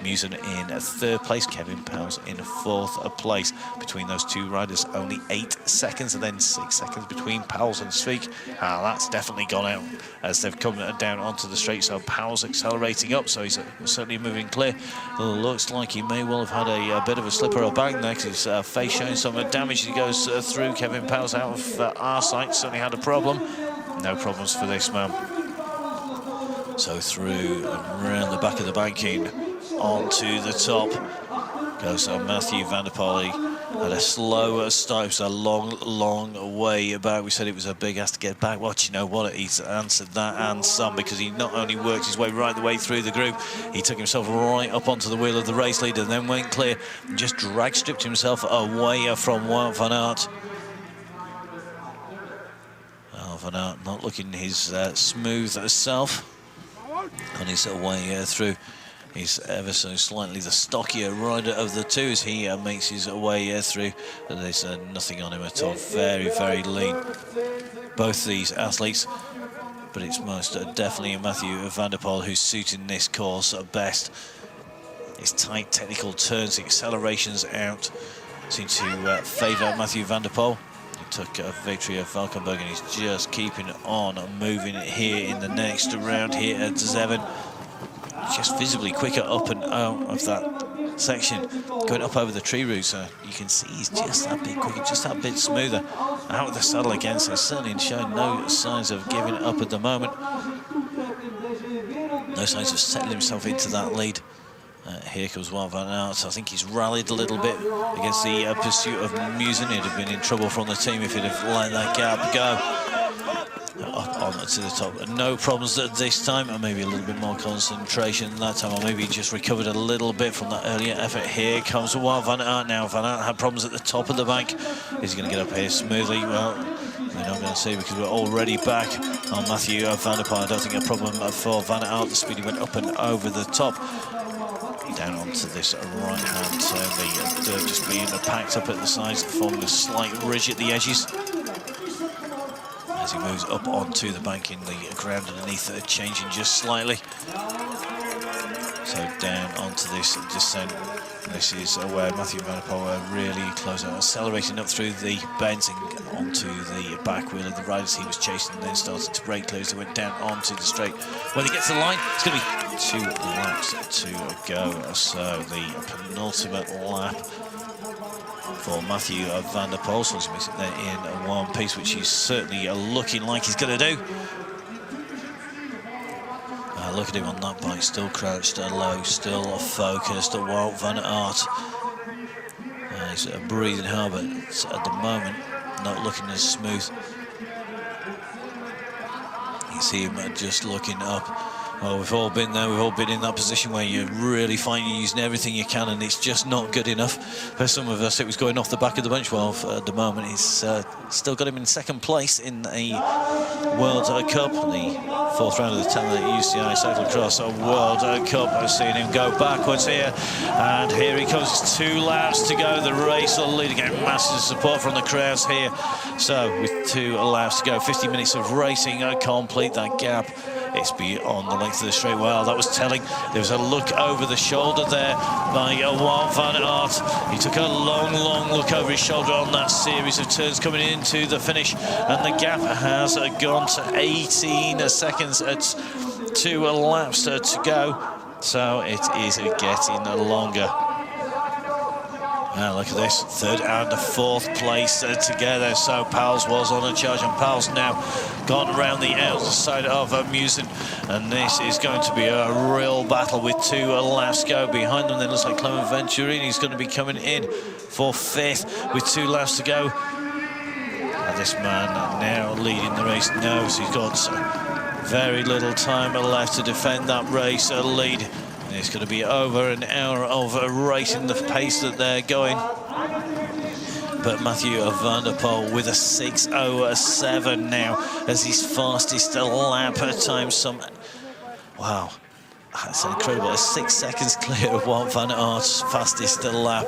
Musen in 3rd place, Kevin Powles in 4th place. Between those two riders, only 8 seconds, and then 6 seconds between Powles and Svik. That's definitely gone out as they've come down onto the straight. So Powles accelerating up, so he's certainly moving clear. Looks like he may well have had a bit of a slip or a bang there, because his face showing some damage. He goes through Kevin Powles out of our sight. Certainly had a problem. No problems for this man. So through and round the back of the banking, onto the top goes Mathieu van der Poel. Had a slow start. It was a long way back. We said it was a big ask to get back. Well, do you know what? He's answered that and some, because he not only worked his way right the way through the group, he took himself right up onto the wheel of the race leader, and then went clear and just stripped himself away from Wout van Aert. Well, Van Aert not looking his smooth self on his way through. He's ever so slightly the stockier rider of the two as he makes his way through. There's nothing on him at all. Very, very lean, both these athletes. But it's most definitely Mathieu van der Poel who's suiting this course best. His tight technical turns, the accelerations out seem to favour Mathieu van der Poel. He took a victory of Valkenburg, and he's just keeping on moving it here in the next round here at Zeven. Just visibly quicker up and out of that section, going up over the tree roots. You can see he's just that bit quicker, just that bit smoother. Out of the saddle again, so certainly showing no signs of giving up at the moment. No signs of settling himself into that lead. Here comes Wout van Aert. I think he's rallied a little bit against the pursuit of Musen. He'd have been in trouble from the team if he'd have let that gap go. Up on to the top. No problems this time, and maybe a little bit more concentration that time, or maybe just recovered a little bit from that earlier effort. Here comes Wout van Aert now. Van Aert had problems at the top of the bank. Is he going to get up here smoothly? Well, We're not going to see because we're already back on Matthew van der Poel. I don't think a problem for Van Aert. The speed he went up and over the top. Down onto this right-hand turn. The dirt just being packed up at the sides, forming a slight ridge at the edges. As he moves up onto the bank in the ground underneath, changing just slightly. So down onto this descent. This is where Matthew van der Poel really close out, accelerating up through the bends and onto the back wheel of the riders he was chasing, and then started to break clear as they went down onto the straight. When he gets to the line, it's going to be 2 laps to go. So the penultimate lap for Matthew van der Poel. So he's missing there in one piece, which he's certainly looking like he's going to do. Look at him on that bike, still crouched low, still focused. Wout van Aert. He's breathing hard, but at the moment not looking as smooth. You see him just looking up. Well, we've all been there, we've all been in that position where you really find you're using everything you can and it's just not good enough. For some of us, it was going off the back of the bench. Well, at the moment, he's still got him in second place in a World Cup, the 4th round of the 10th UCI Cyclocross World Cup. I've seen him go backwards here, and here he comes. It's 2 laps to go. The race will lead, again, massive support from the crowds here. So, with 2 laps to go, 50 minutes of racing, complete that gap. It's beyond the length of the straight. Well, that was telling. There was a look over the shoulder there by Wout van Aert. He took a long look over his shoulder on that series of turns coming into the finish, and the gap has gone to 18 seconds at 2 laps to go. So it is getting longer. Now look at this, 3rd and 4th place together. So Pauwels was on a charge, and Pauwels now gone around the outside of Musen, and this is going to be a real battle with 2 laps to go. Behind them, then looks like Clement Venturini is going to be coming in for 5th with 2 laps to go. And this man now leading the race knows he's got very little time left to defend that race lead. It's going to be over an hour of racing the pace that they're going. But Matthew van der Poel with a 6:07 now as his fastest lap time. Wow, that's incredible. 6 seconds clear of Wout van Aert's fastest lap.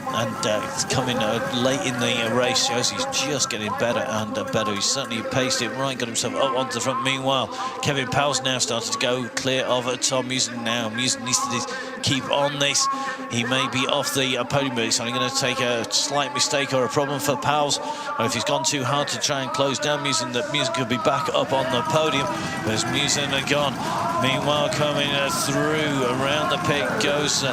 And it's coming late in the race, shows he's just getting better and better. He's certainly paced it right, got himself up onto the front. Meanwhile, Kevin Pauwels now started to go clear of Tom Musen now. Musen needs to keep on this. He may be off the podium, but it's only going to take a slight mistake or a problem for Pauwels. Or if he's gone too hard to try and close down Musen, that Musen could be back up on the podium. Whereas Musen are gone. Meanwhile, coming through around the pit goes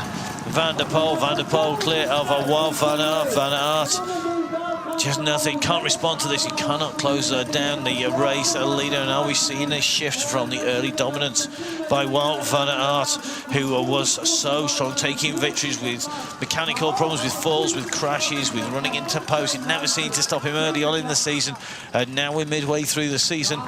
Van der Poel clear of Wout van Aert. Van Aert, just nothing, can't respond to this. He cannot close down the race leader. And are we seeing a shift from the early dominance by Wout van Aert, who was so strong, taking victories with mechanical problems, with falls, with crashes, with running into posts. It never seemed to stop him early on in the season. And now we're midway through the season.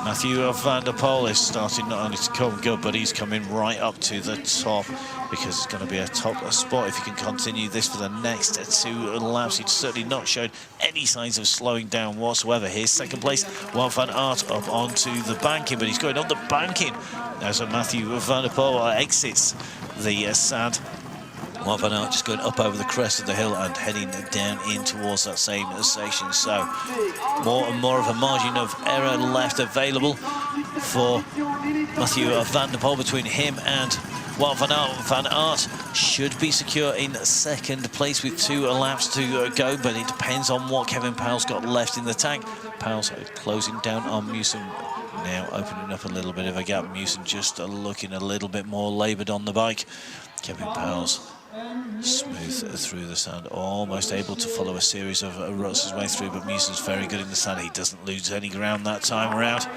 Matthew van der Poel is starting not only to come good, but he's coming right up to the top, because it's going to be a top spot if he can continue this for the next 2 laps. He's certainly not shown any signs of slowing down whatsoever. Here's second place, Wout van Aert up onto the banking, but he's going on the banking as Matthew van der Poel exits the sand. Wout van Aert just going up over the crest of the hill and heading down in towards that same section. So more and more of a margin of error left available for Matthew van der Poel between him and Wout van Aert. Van Aert should be secure in second place with 2 laps to go, but it depends on what Kevin Pauwels got left in the tank. Pauwels closing down on Musen, now opening up a little bit of a gap. Musen just looking a little bit more laboured on the bike. Kevin Pauwels smooth through the sand, almost able to follow a series of ruts his way through, but Musen's very good in the sand. He doesn't lose any ground that time around.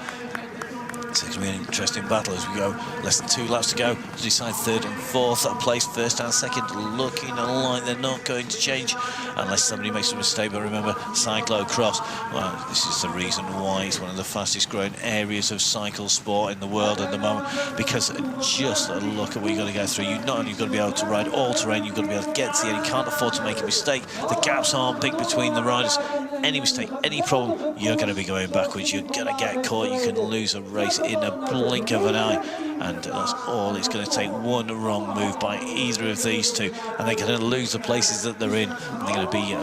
It's going to be an interesting battle as we go less than 2 laps to go to decide 3rd and 4th place. 1st and 2nd looking like they're not going to change unless somebody makes a mistake. But remember, Cyclocross, well, this is the reason why it's one of the fastest growing areas of cycle sport in the world at the moment, because just look at what you've got to go through. You've not only got to be able to ride all terrain, you've got to be able to get to the end. You can't afford to make a mistake. The gaps aren't big between the riders. any mistake, any problem, you're going to be going backwards. You're going to get caught. You can lose a race in a blink of an eye, and that's all it's going to take. One wrong move by either of these two, and they're going to lose the places that they're in, and they're going to be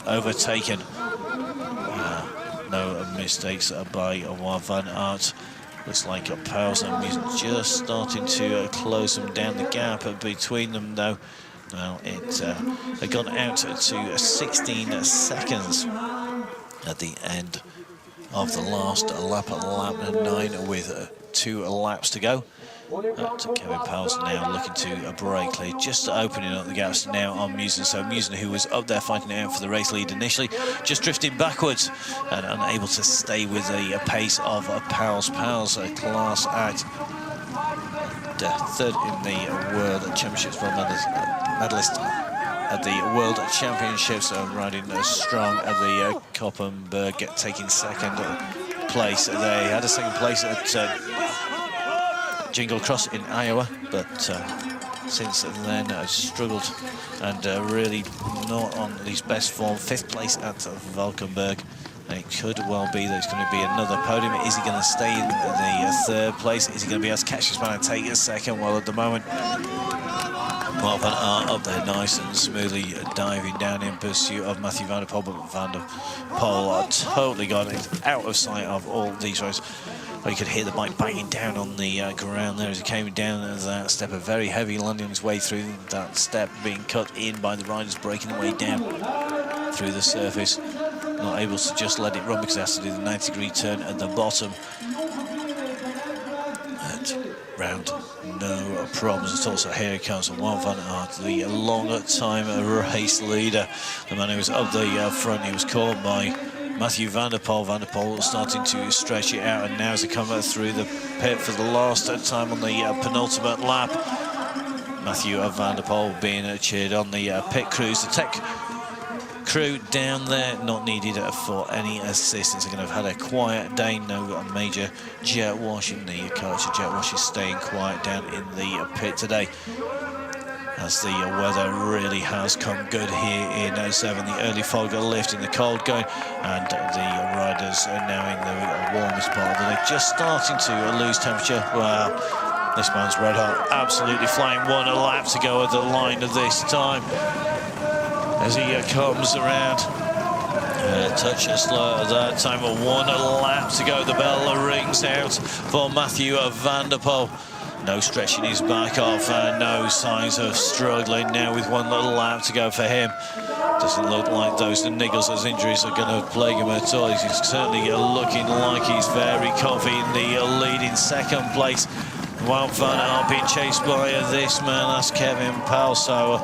overtaken. No mistakes by Wout van Aert. Looks like Pauwels is just starting to close them down. The gap between them, though, well, it got out to 16 seconds at the end of the last lap, lap 9, with 2 laps to go. Kevin Pauwels now looking to break clear, just opening up the gaps now on Musen. So Musen, who was up there fighting it out for the race lead initially, just drifting backwards and unable to stay with the pace of Pauwels. Pauwels, a class act, third in the World Championships, medalist at the World Championships, riding strong at the Koppenberg, taking second place. They had a second place at Jingle Cross in Iowa, but since then struggled and really not on his best form. 5th place at Valkenburg, and it could well be that it's going to be another podium. Is he going to stay in the 3rd place? Is he going to be able to catch this man and take a second? Well, at the moment, Wout van Aert up there nice and smoothly diving down in pursuit of Mathieu van der Poel, but Van der Poel totally got it out of sight of all these riders. Well, you could hear the bike banging down on the ground there as he came down that step. A very heavy landing his way through that step, being cut in by the riders breaking the way down through the surface. Not able to just let it run because he has to do the 90-degree turn at the bottom. And round, no problems at all. So here he comes, Wout van Aert, the long-time race leader. The man who was up the front, he was caught by Mathieu van der Poel. Van der Poel starting to stretch it out, and now as he comes through the pit for the last time on the penultimate lap, Mathieu van der Poel being cheered on the pit crews. The tech crew down there not needed for any assistance. They're going to have had a quiet day, no major jet washing. The culture jet wash is staying quiet down in the pit today, as the weather really has come good here in Zeven. The early fog lifting, the cold going, and the riders are now in the warmest part of the day, just starting to lose temperature. Wow, this man's red hot, absolutely flying. 1 lap to go at the line of this time as he comes around. Touch slow at that time, but 1 lap to go. The bell rings out for Mathieu van der Poel. No stretching his back off, no signs of struggling now with 1 little lap to go for him. Doesn't look like those niggles, those injuries are going to plague him at all. He's certainly looking like he's very confident in the lead in 2nd place. Wout van Aert being chased by this man, that's Kevin Pauwels. So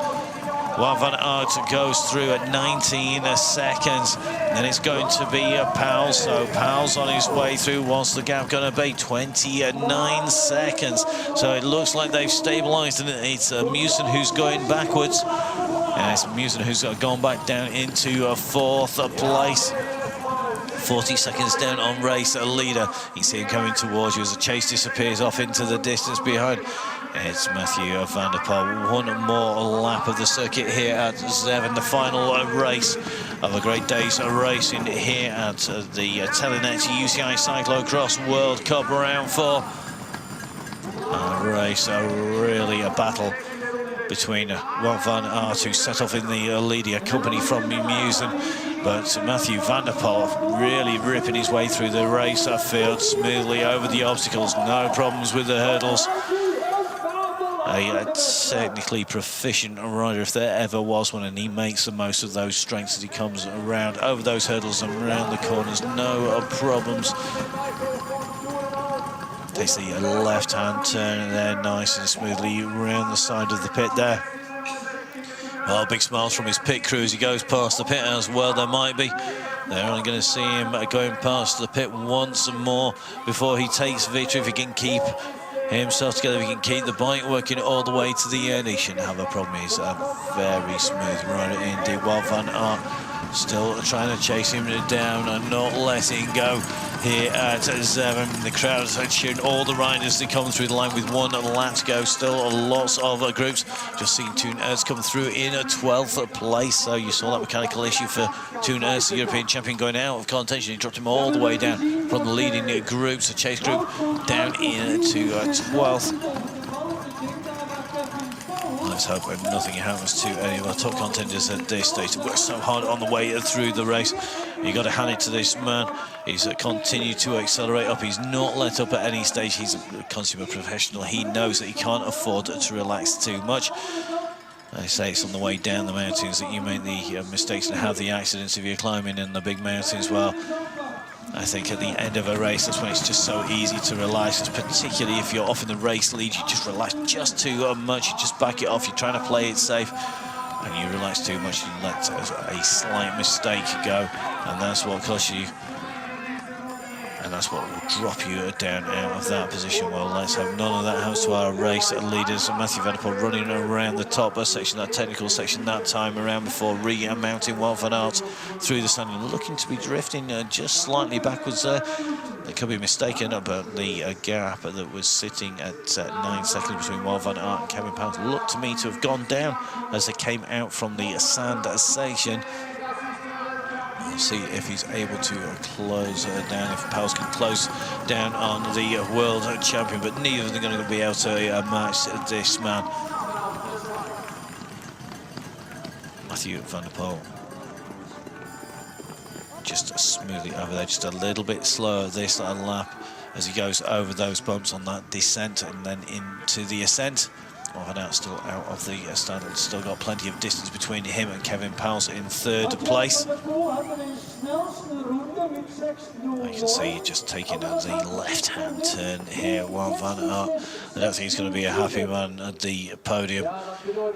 Wout van Aert goes through at 19 seconds. And it's going to be Pauwels. So Pauwels on his way through. What's the gap going to be? 29 seconds. So it looks like they've stabilised, and it's Musen who's going backwards. And it's Musen who's gone back down into 4th place. 40 seconds down on race leader. You see him coming towards you as the chase disappears off into the distance behind. It's Mathieu van der Poel. 1 more lap of the circuit here at Zeven, the final race of a great day's racing here at the Telenet UCI Cyclocross World Cup Round 4. A race, really a battle between Wout van Aert, who set off in the lead, accompanied from Musen, but Mathieu van der Poel really ripping his way through the race field smoothly over the obstacles, no problems with the hurdles. A technically proficient rider, if there ever was one, and he makes the most of those strengths as he comes around over those hurdles and around the corners, no problems. Takes the left-hand turn there nice and smoothly around the side of the pit there. Well, big smiles from his pit crew as he goes past the pit as well. There might be. They're only going to see him going past the pit once more before he takes victory. If he can keep himself together, if he can keep the bike working all the way to the end, he shouldn't have a problem. He's a very smooth rider indeed. Wout van Aert still trying to chase him down and not letting go. here at Zeven. The crowd is cheering all the riders that come through the line with one lap to go. Still lots of groups. Just seen Toon Ertz come through in 12th place. So you saw that mechanical issue for Toon Ertz, the European champion, going out of contention. He dropped him all the way down from the leading groups, the chase group, down into 12th. Let's hope nothing happens to any of our top contenders at this stage. They worked so hard on the way through the race. You got to hand it to this man. He's continued to accelerate up. He's not let up at any stage. He's a consumer professional. He knows that he can't afford to relax too much. They say it's on the way down the mountains that you make the mistakes and have the accidents if you're climbing in the big mountains. Well, I think at the end of a race, that's when it's just so easy to relax, particularly if you're off in the race lead. You just relax just too much, you just back it off, you're trying to play it safe, and you relax too much, you let a slight mistake go, and that's what costs you, and that's what will drop you down out of that position. Well, let's hope none of that happens to our race leaders. Matthew van der Poel running around the top section, that technical section that time around before remounting Wout van Aert through the sun, and looking to be drifting just slightly backwards there. It could be mistaken, but the gap that was sitting at 9 seconds between Wout van Aert and Kevin Powell looked to me to have gone down as they came out from the sand section. We'll see if he's able to close down, if Powell can close down on the world champion, but neither of them are going to be able to match this man. Matthew van der Poel just smoothly over there, just a little bit slower this lap as he goes over those bumps on that descent and then into the ascent. Van Aert still out of the stand, still got plenty of distance between him and Kevin Powell in 3rd place. You can see just taking the left-hand turn here, while Van Aert, I don't think he's going to be a happy man at the podium.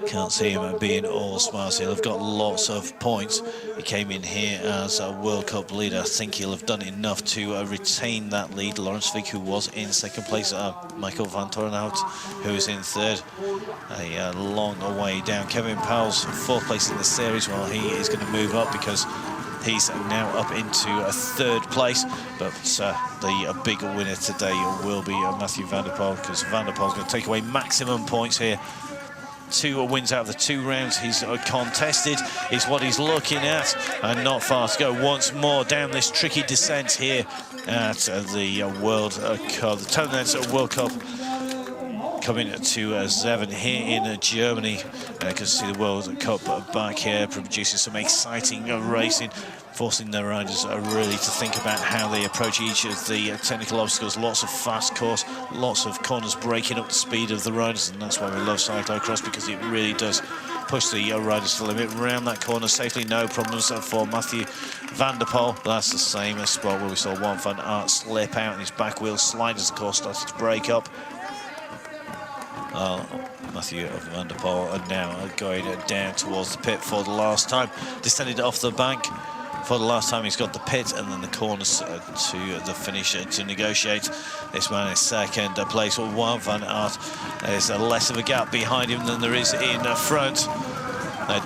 Can't see him being all smiles. He'll have got lots of points. He came in here as a World Cup leader. I think he'll have done enough to retain that lead. Laurens Vink, who was in 2nd place, Michael van Torenhout, who is in 3rd. A long way down. Kevin Powell's 4th place in the series. Well, he is going to move up because he's now up into 3rd place. But the big winner today will be Matthew van der Poel, because Van der Poel's going to take away maximum points here. 2 wins out of the 2 rounds he's contested is what he's looking at, and not far to go once more down this tricky descent here at the World Cup, the Tonens World Cup, coming to Zeven here in Germany. You can see the World Cup back here, producing some exciting racing, forcing their riders really to think about how they approach each of the technical obstacles. Lots of fast course, lots of corners, breaking up the speed of the riders, and that's why we love cyclocross, because it really does push the riders to the limit. Around that corner safely, no problems for Matthew van der Poel. That's the same spot where we saw Wout van Aert slip out and his back wheel slide as the course started to break up. Matthew van der Poel are now going down towards the pit for the last time. Descended off the bank for the last time. He's got the pit and then the corners to the finish to negotiate. This man is 2nd place. Well, Wout van Aert, there's less of a gap behind him than there is in front.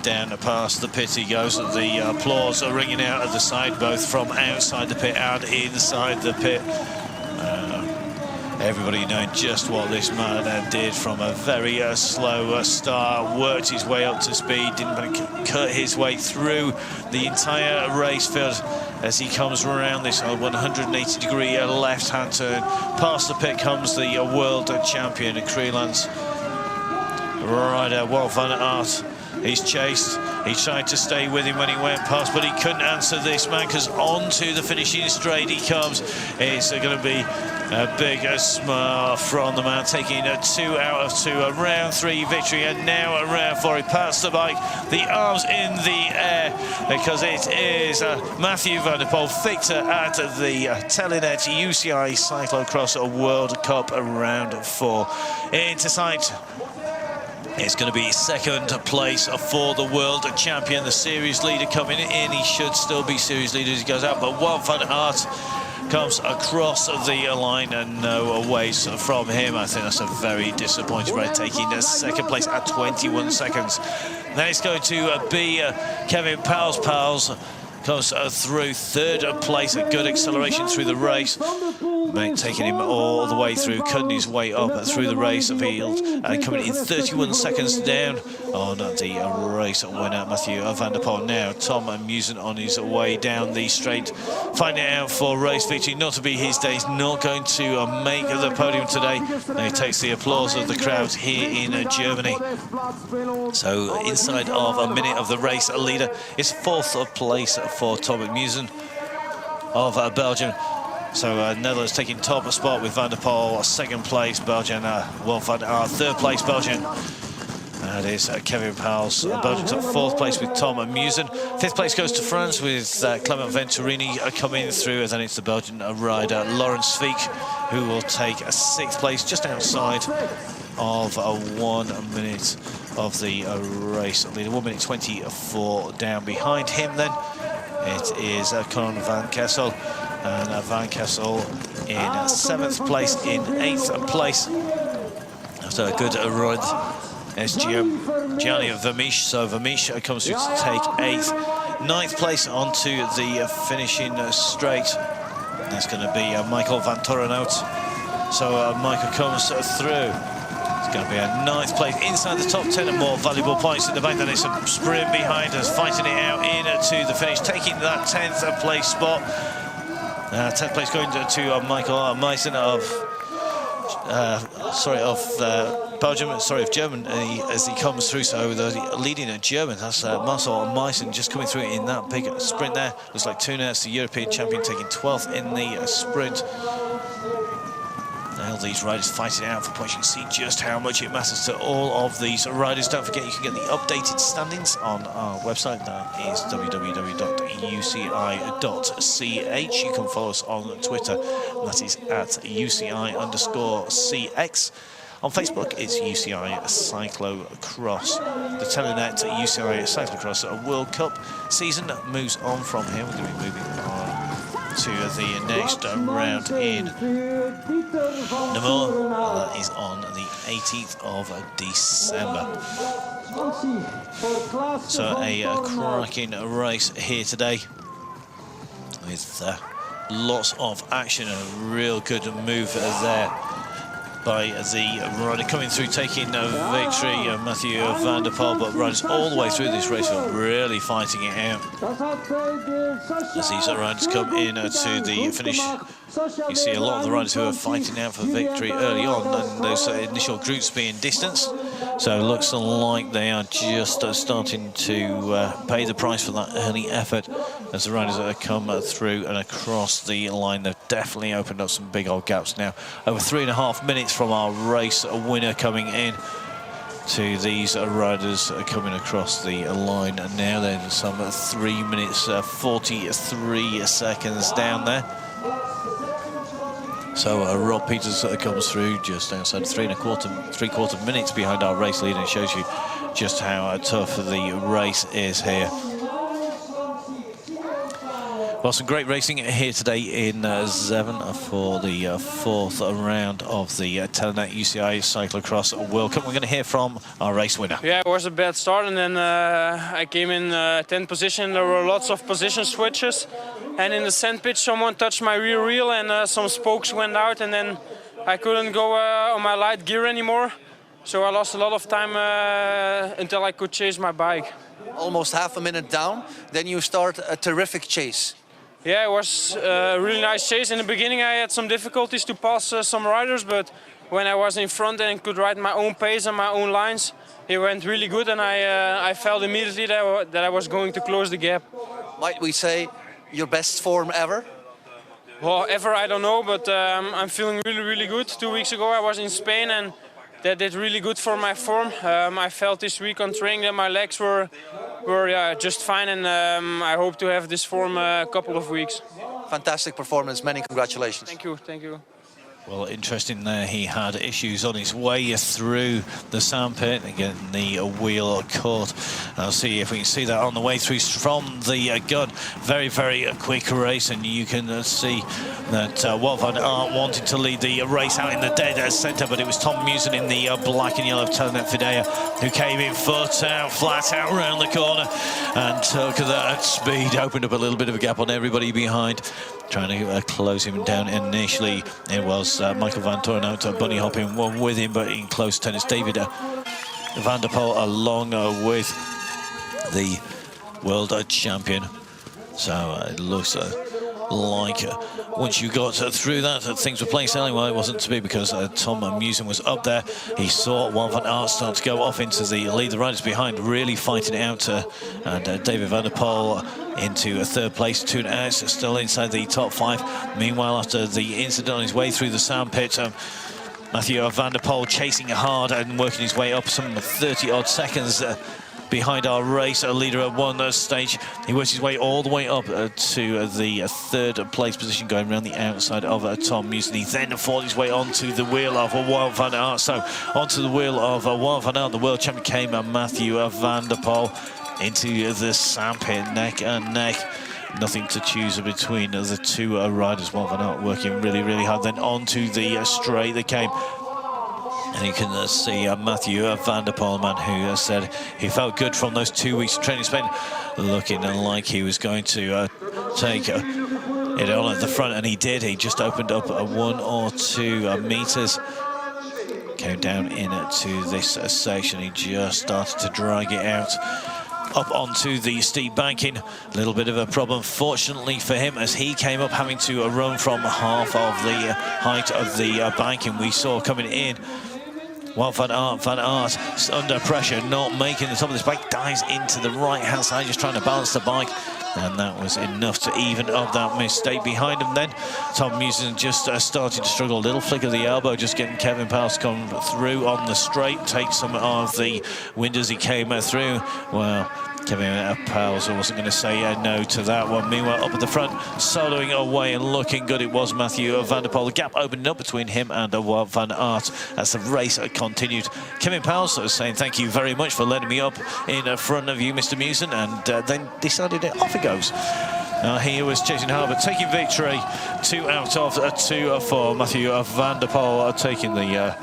Down past the pit he goes. The applause are ringing out at the side, both from outside the pit and inside the pit. Everybody knowing just what this man did from a very slow start, worked his way up to speed, didn't cut his way through the entire race field as he comes around this 180-degree left-hand turn. Past the pit comes the world champion, Creelands rider Wout van Aert. He's chased. He tried to stay with him when he went past, but he couldn't answer this man, because onto the finishing straight he comes. It's going to be a big smile from the man, taking a 2 out of 2, a round 3 victory, and now a round 4. He pats the bike, the arms in the air, because it is Matthew van der Poel, victor at the Telenet UCI Cyclocross World Cup round 4. Into sight. It's going to be 2nd place for the world champion, the series leader coming in. He should still be series leader as he goes out, but Wout van Aert comes across the line and no ways from him. I think that's a very disappointing ride, taking 2nd place at 21 seconds. Then it's going to be Kevin Powell's pals comes through third place, a good acceleration through the race, taking him all the way through, cutting his way up through the race field, and coming in 31 seconds down on the race winner, Mathieu van der Poel. Now Tom Musen on his way down the straight, finding out for race victory. Not to be his day, he's not going to make the podium today. And he takes the applause of the crowd here in Germany. So inside of a minute of the race leader, it's fourth place for Tom Musen of Belgium. So Netherlands taking top spot with Van der Poel, second place Belgian, third place Belgian. That is Kevin Powell's Belgium took fourth place with Tom Musen. Fifth place goes to France with Clement Venturini coming through, and then it's the Belgian rider Laurens Fiek who will take sixth place, just outside of 1 minute of the race leader. 1 minute 24 down. Behind him then it is Con van Kessel, and Van Kessel in seventh place. In eighth place, after a good run, it's Gianni Vermeersch. So Vermeersch comes through to take eighth. Ninth place onto the finishing straight. That's going to be Michael van Torrenhout. So Michael comes through. It's going to be a ninth place inside the top 10, and more valuable points in the bank. Then it's a sprint behind us, fighting it out into the finish, taking that 10th place spot. 10th place going to Michael Meissen of Belgium, of Germany, as he comes through. So the leading German, that's Marcel Meissen, just coming through in that big sprint there. Looks like 2 minutes, the European champion, taking 12th in the sprint. Now these riders fighting out for points. You can see just how much it matters to all of these riders. Don't forget, you can get the updated standings on our website. That is www.uci.ch. You can follow us on Twitter, and that is at UCI_CX. On Facebook, it's UCI Cyclocross. The Telenet UCI Cyclocross World Cup season moves on from here. We're going to be moving on to the next round in Namur. That is on the 18th of December. So a cracking race here today with lots of action. A real good move there by the rider coming through, taking victory, Mathieu van der Poel, but riders all the way through this race are really fighting it out. As these riders come in to the finish, you see a lot of the riders who are fighting out for victory early on, and those initial groups being distanced. So it looks like they are just starting to pay the price for that early effort as the riders come through and across the line. They've definitely opened up some big old gaps now. Over 3.5 minutes from our race winner coming in to these riders coming across the line. And now then some 3 minutes 43 seconds down there. So Rob Peters comes through just outside 3.25 minutes behind our race leader, and shows you just how tough the race is here. Well, some great racing here today in Zeven for the fourth round of the Telenet UCI Cyclocross World Cup. We're going to hear from our race winner.
Yeah, it was a bad start, and then I came in 10th position. There were lots of position switches, and in the sand pitch someone touched my rear wheel, and some spokes went out, and then I couldn't go on my light gear anymore. So I lost a lot of time until I could chase my bike.
Almost half a minute down, then you start a terrific chase.
Yeah, it was a really nice chase. In the beginning I had some difficulties to pass some riders, but when I was in front and could ride my own pace and my own lines, it went really good, and I felt immediately that I was going to close the gap.
Might we say your best form ever?
Well, ever I don't know, but I'm feeling really, really good. 2 weeks ago I was in Spain, and that did really good for my form. I felt this week on training that my legs were just fine, and I hope to have this form a couple of weeks.
Fantastic performance, many congratulations.
Thank you, thank you.
Well, interesting there, he had issues on his way through the sandpit and getting the wheel caught. I'll see if we can see that on the way through from the gun. Very, very quick race, and you can see that Wout van Aert wanted to lead the race out in the dead centre, but it was Tom Musen in the black and yellow Telenet Fidea who came in foot out, flat out round the corner and took that speed, opened up a little bit of a gap on everybody behind. Trying to close him down initially. It was Michael van Toren out bunny hopping one with him, but in close tennis, David van der Poel along with the world champion. So it looks like once you got through that, things were playing sailing. Well, it wasn't to be, because Tom Musen was up there. He saw Wout van Aert start to go off into the lead. The riders behind really fighting it out, and David van der Poel into third place, 2 hours, still inside the top 5. Meanwhile, after the incident on his way through the sandpit, Mathieu van der Poel chasing hard and working his way up some 30-odd seconds behind our race leader at one stage. He works his way all the way up to the third place position, going around the outside of Tom Musen. He then fought his way onto the wheel of Wout van Aert. So onto the wheel of Wout van Aert, the world champion, came Mathieu van der Poel into the sandpit, neck and neck. Nothing to choose between the two riders. Wout van Aert working really, really hard. Then onto the straight they came. And you can see Mathieu van der Poel, man, who said he felt good from those 2 weeks of training spent, looking like he was going to take it on at the front, and he did. He just opened up 1 or 2 meters, came down into this section. He just started to drag it out up onto the steep banking. A little bit of a problem, fortunately for him, as he came up having to run from half of the height of the banking we saw coming in. Wout van Aert under pressure, not making the top of this bike, dives into the right-hand side, just trying to balance the bike. And that was enough to even up that mistake. Behind him then, Tom Musen just started to struggle. A little flick of the elbow, just getting Kevin Powell to come through on the straight, take some of the wind as he came through. Well, Kevin Powell wasn't going to say no to that one. Meanwhile, up at the front, soloing away and looking good, it was Mathieu van der Poel. The gap opened up between him and Wout van Aert as the race continued. Kevin Powell was saying, thank you very much for letting me up in front of you, Mr. Musen, and then decided off it goes. He was chasing hard, but taking victory. 2 out of 2 for Mathieu van der Poel, taking the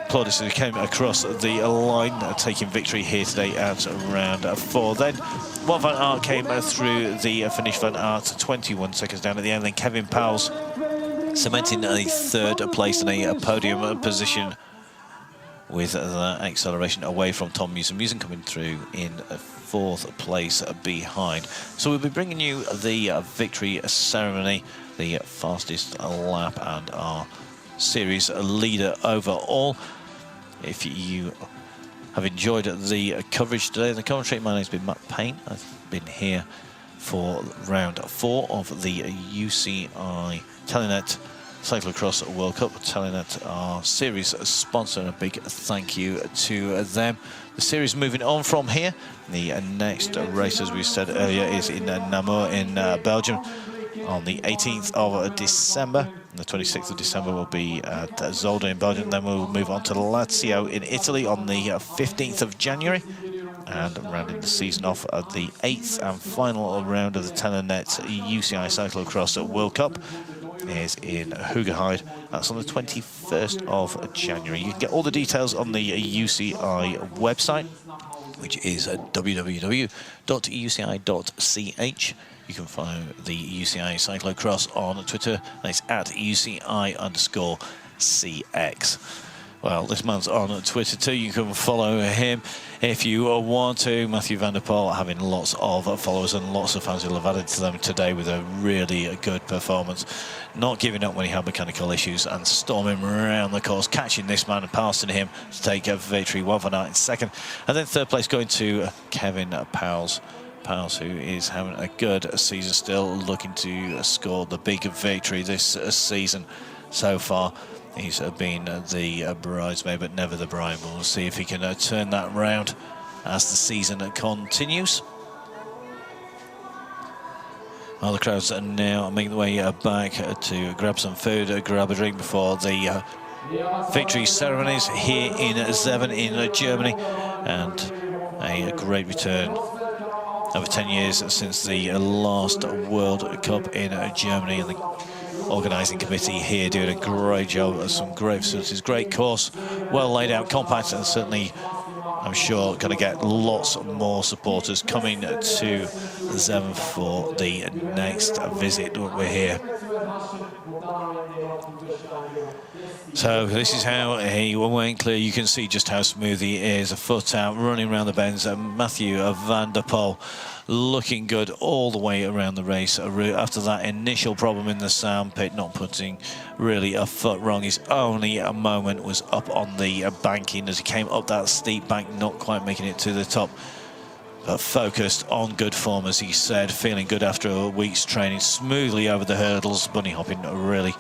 Claudius, who came across the line, taking victory here today at round 4. Then Wout van Aert came through the finish. Van Aert 21 seconds down at the end. Then Kevin Powell's cementing a 3rd place and a podium position with that acceleration away from Tom Musen. Musen coming through in 4th place behind. So we'll be bringing you the victory ceremony, the fastest lap, and our series leader overall. If you have enjoyed the coverage today, the commentary, my name's been Matt Payne. I've been here for round 4 of the UCI Telenet Cyclocross World Cup. Telenet, our series sponsor, and a big thank you to them. The series moving on from here. The next race, as we said earlier, is in Namur in Belgium on the 18th of December. The 26th of December will be at Zolder in Belgium. Then we'll move on to Lazio in Italy on the 15th of January. And rounding the season off at the 8th and final round of the Telenet UCI Cyclocross World Cup is in Hoogerheide. That's on the 21st of January. You can get all the details on the UCI website, which is www.uci.ch. You can follow the UCI Cyclocross on Twitter, and it's at UCI_CX. Well, this man's on Twitter too. You can follow him if you want to. Mathieu van der Poel having lots of followers and lots of fans who have added to them today with a really good performance. Not giving up when he had mechanical issues and storming around the course, catching this man and passing him to take a victory. Wout van Aert in 2nd. And then 3rd place going to Kevin Powell, who is having a good season still, looking to score the big victory this season so far. He's been the bridesmaid, but never the bride. We'll see if he can turn that round as the season continues. Well, the crowds are now making their way back to grab some food, grab a drink before the victory ceremonies here in Zeven in Germany, and a great return. Over 10 years since the last World Cup in Germany, and the organising committee here doing a great job. Some great facilities, great course, well laid out, compact, and certainly, I'm sure, going to get lots more supporters coming to Zeven for the next visit when we're here. So this is how he went clear. You can see just how smooth he is. A foot out, running around the bends. Matthew van der Poel looking good all the way around the race. After that initial problem in the sound pit, not putting really a foot wrong. His only moment was up on the banking as he came up that steep bank, not quite making it to the top. But focused on good form, as he said, feeling good after a week's training, smoothly over the hurdles, bunny hopping really.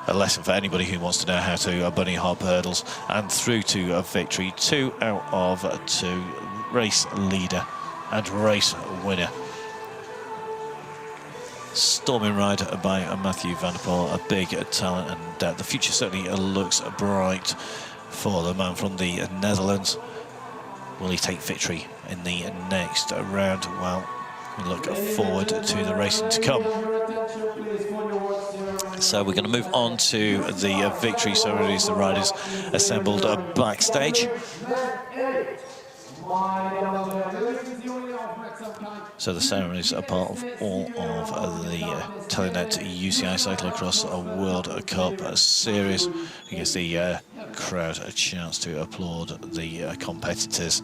A lesson for anybody who wants to know how to bunny hop hurdles, and through to a victory. 2 out of 2, race leader and race winner. Storming ride by Matthew van der Poel, a big talent, and the future certainly looks bright for the man from the Netherlands. Will he take victory in the next round? Well, we look forward to the racing to come. So we're going to move on to the victory ceremonies. The riders assembled backstage. So the ceremonies are part of all of the Telenet UCI Cyclocross World Cup series. It gives the crowd a chance to applaud the competitors.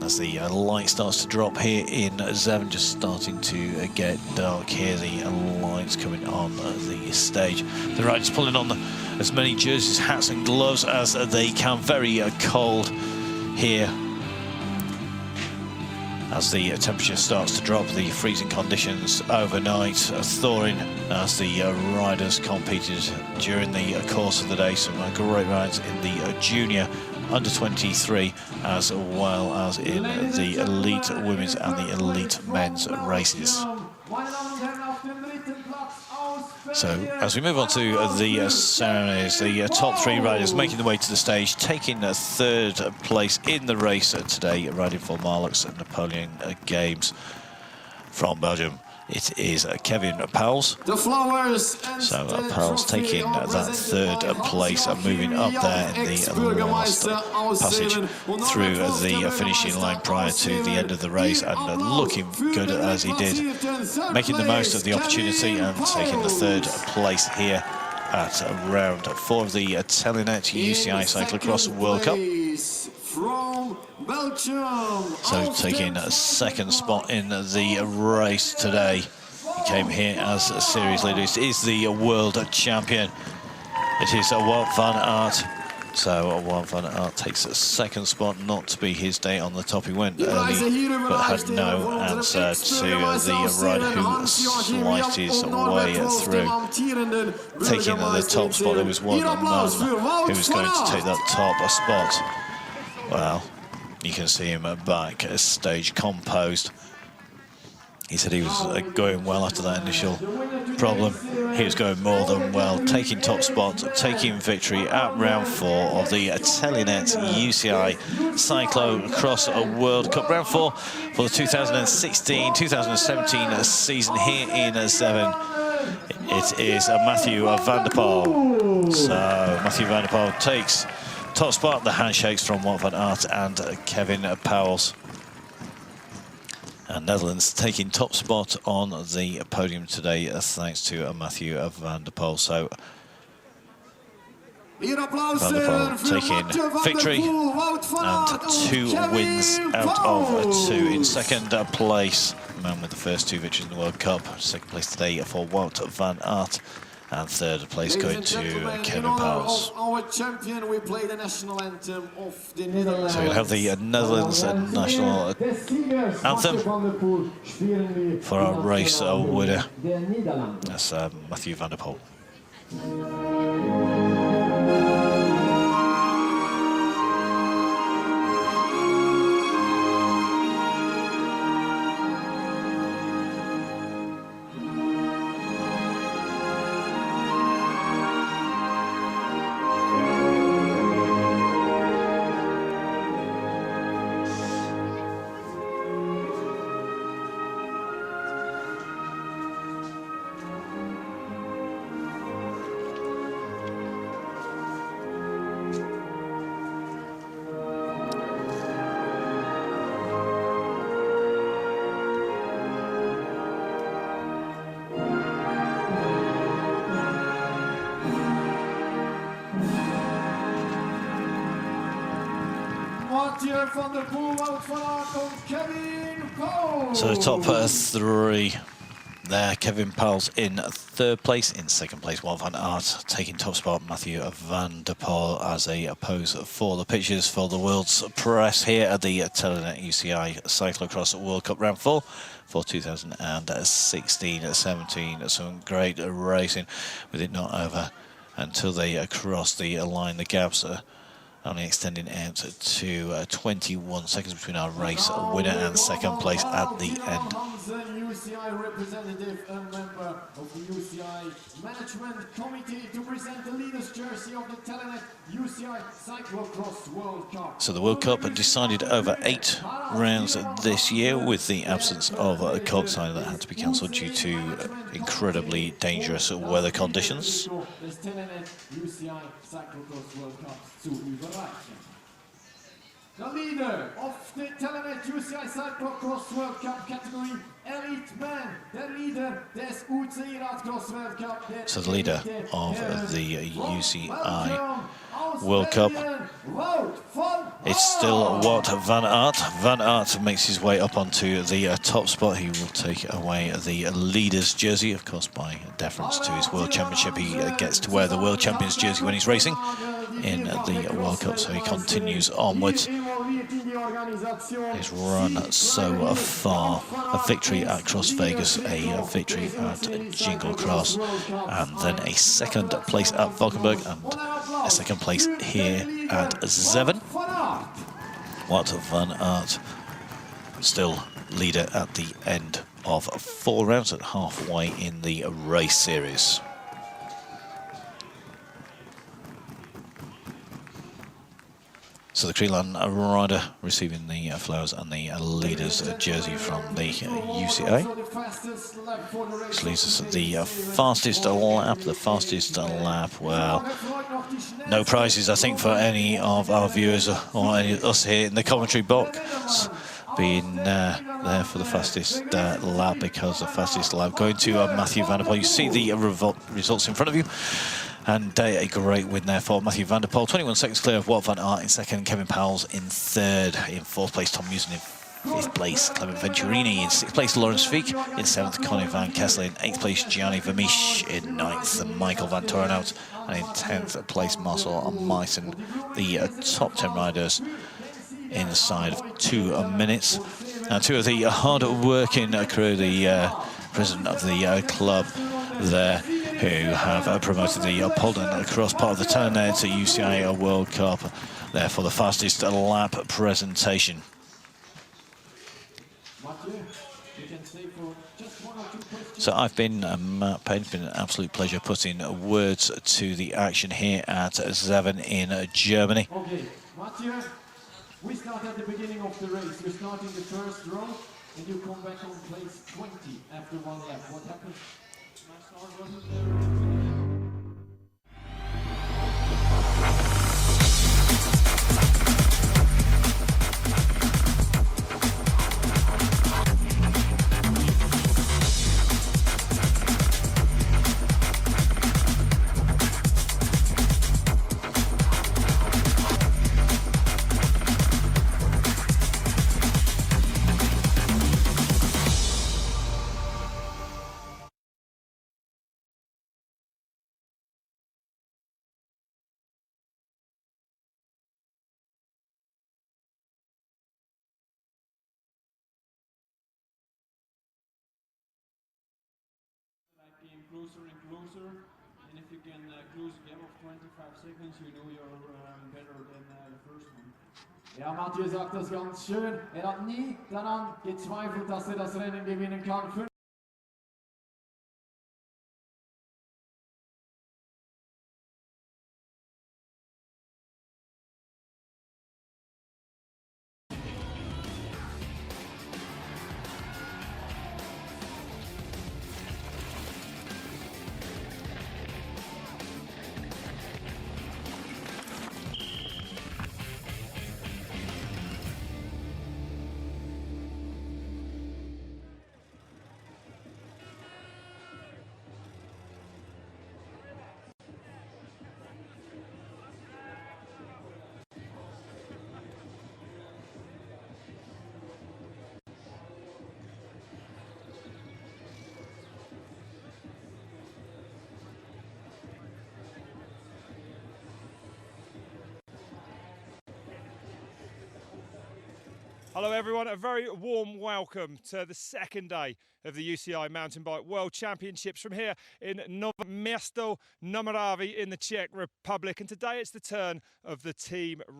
As the light starts to drop here in Zeven, just starting to get dark here, the lights coming on the stage. The riders pulling on as many jerseys, hats and gloves as they can. Very cold here. As the temperature starts to drop, the freezing conditions overnight thawing as the riders competed during the course of the day. Some great rides in the junior under 23, as well as in the elite women's and the elite men's races. So as we move on to the ceremonies, the top 3 riders making their way to the stage, taking a 3rd place in the race today, riding for Marlux and Napoleon Games from Belgium. It is Kevin Pauwels. So Pauwels taking that 3rd place and moving up there in the last passage through the finishing line prior to the end of the race, and looking good as he did, making the most of the opportunity and taking the 3rd place here at round 4 of the Telenet UCI Cyclocross World Cup. So taking a 2nd spot in the race today. He came here as a series leader. It is the world champion. It is Wout van Aert. So Wout van Aert takes a 2nd spot, not to be his day on the top. He went early, but had no answer to the rider who sliced his way through. Taking the top spot, there was one man who was going to take that top spot. Well, you can see him back stage composed. He said he was going well after that initial problem. He was going more than well, taking top spot, taking victory at round 4 of the Telenet UCI Cyclocross World Cup. Round 4 for the 2016-2017 season here in Zeven. It is Matthew van der Poel. So Matthew van der Poel takes top spot. The handshakes from Wout van Aert and Kevin Pauwels. And Netherlands taking top spot on the podium today, thanks to Matthew van der Poel. So Van der Poel taking victory and 2 wins out of 2 in 2nd place. Man with the first 2 victories in the World Cup. 2nd place today for Wout van Aert. And 3rd place going to Kevin Pauwels. So we'll have the Netherlands national anthem for our race winner. That's Matthew van der Poel. So the top three there. Kevin Powell's in third place. In second place, Wout van Aert taking top spot. Mathieu van der Poel as a pose for the pictures for the world's press here at the Telenet UCI Cyclocross World Cup Round 4 for 2016-17. Some great racing with it not over until they cross the line. The gaps are only extending out to 21 seconds between our race winner and second place at the end.
UCI representative and member of the UCI Management Committee to present the leader's jersey of the Telenet UCI Cyclocross World Cup.
So the World Cup decided over 8 rounds this year, with the absence of a cup side that had to be cancelled due to incredibly dangerous weather conditions.
The leader of the Telenet UCI Cyclocross World Cup category Elite Man, the leader des UCI Radcross World Cup.
So the leader of the UCI World Cup, it's still Wout van Aert. Van Aert makes his way up onto the top spot. He will take away the leader's jersey, of course, by deference to his World Championship. He gets to wear the World Champion's jersey when he's racing in the World Cup, so he continues onwards. His run so far: a victory at Cross Vegas, a victory at Jingle Cross, and then a second place at Valkenburg, and a second place here at Zeven. Wout van Aert still leader at the end of 4 rounds, at halfway in the race series. So the Creelan rider receiving the flowers and the leader's jersey from the UCI. Which leaves us at the fastest lap. The fastest lap, well, no prizes, I think, for any of our viewers or any of us here in the commentary box being there for the fastest lap, because the fastest lap going to Mathieu van der Poel. You see the results in front of you. And a great win there for Mathieu van der Poel. 21 seconds clear of Wout van Aert in second. Kevin Powell's in third. In fourth place, Tom Musen. In fifth place, Clement Venturini. In sixth place, Lawrence Fiek. In seventh, Connie van Kessel. In eighth place, Gianni Vermeersch. In ninth, Michael van Torenhout. And in 10th place, Marcel Meissen. The top 10 riders inside of 2 minutes. Now, 2 of the hard-working crew, the president of the club there, who have promoted the Polden Cross part of the Telenet UCI World Cup there for the fastest lap presentation. So I've been Matt Payne. It's been an absolute pleasure putting words to the action here at Zeven in Germany.
Okay, Mathieu, we start at the beginning of the race. We start in the first row and you come back on place 20 after 1 lap. What happened? Closer and closer, and if you can close a gap of 25 seconds, you know you're better than the first one. Ja, Mathieu sagt das ganz schön. Hat nie daran gezweifelt, dass das Rennen gewinnen kann.
Hello everyone, a very warm welcome to the second day of the UCI Mountain Bike World Championships from here in Nowe Mesto, Numerawi in the Czech Republic. And today it's the turn of the team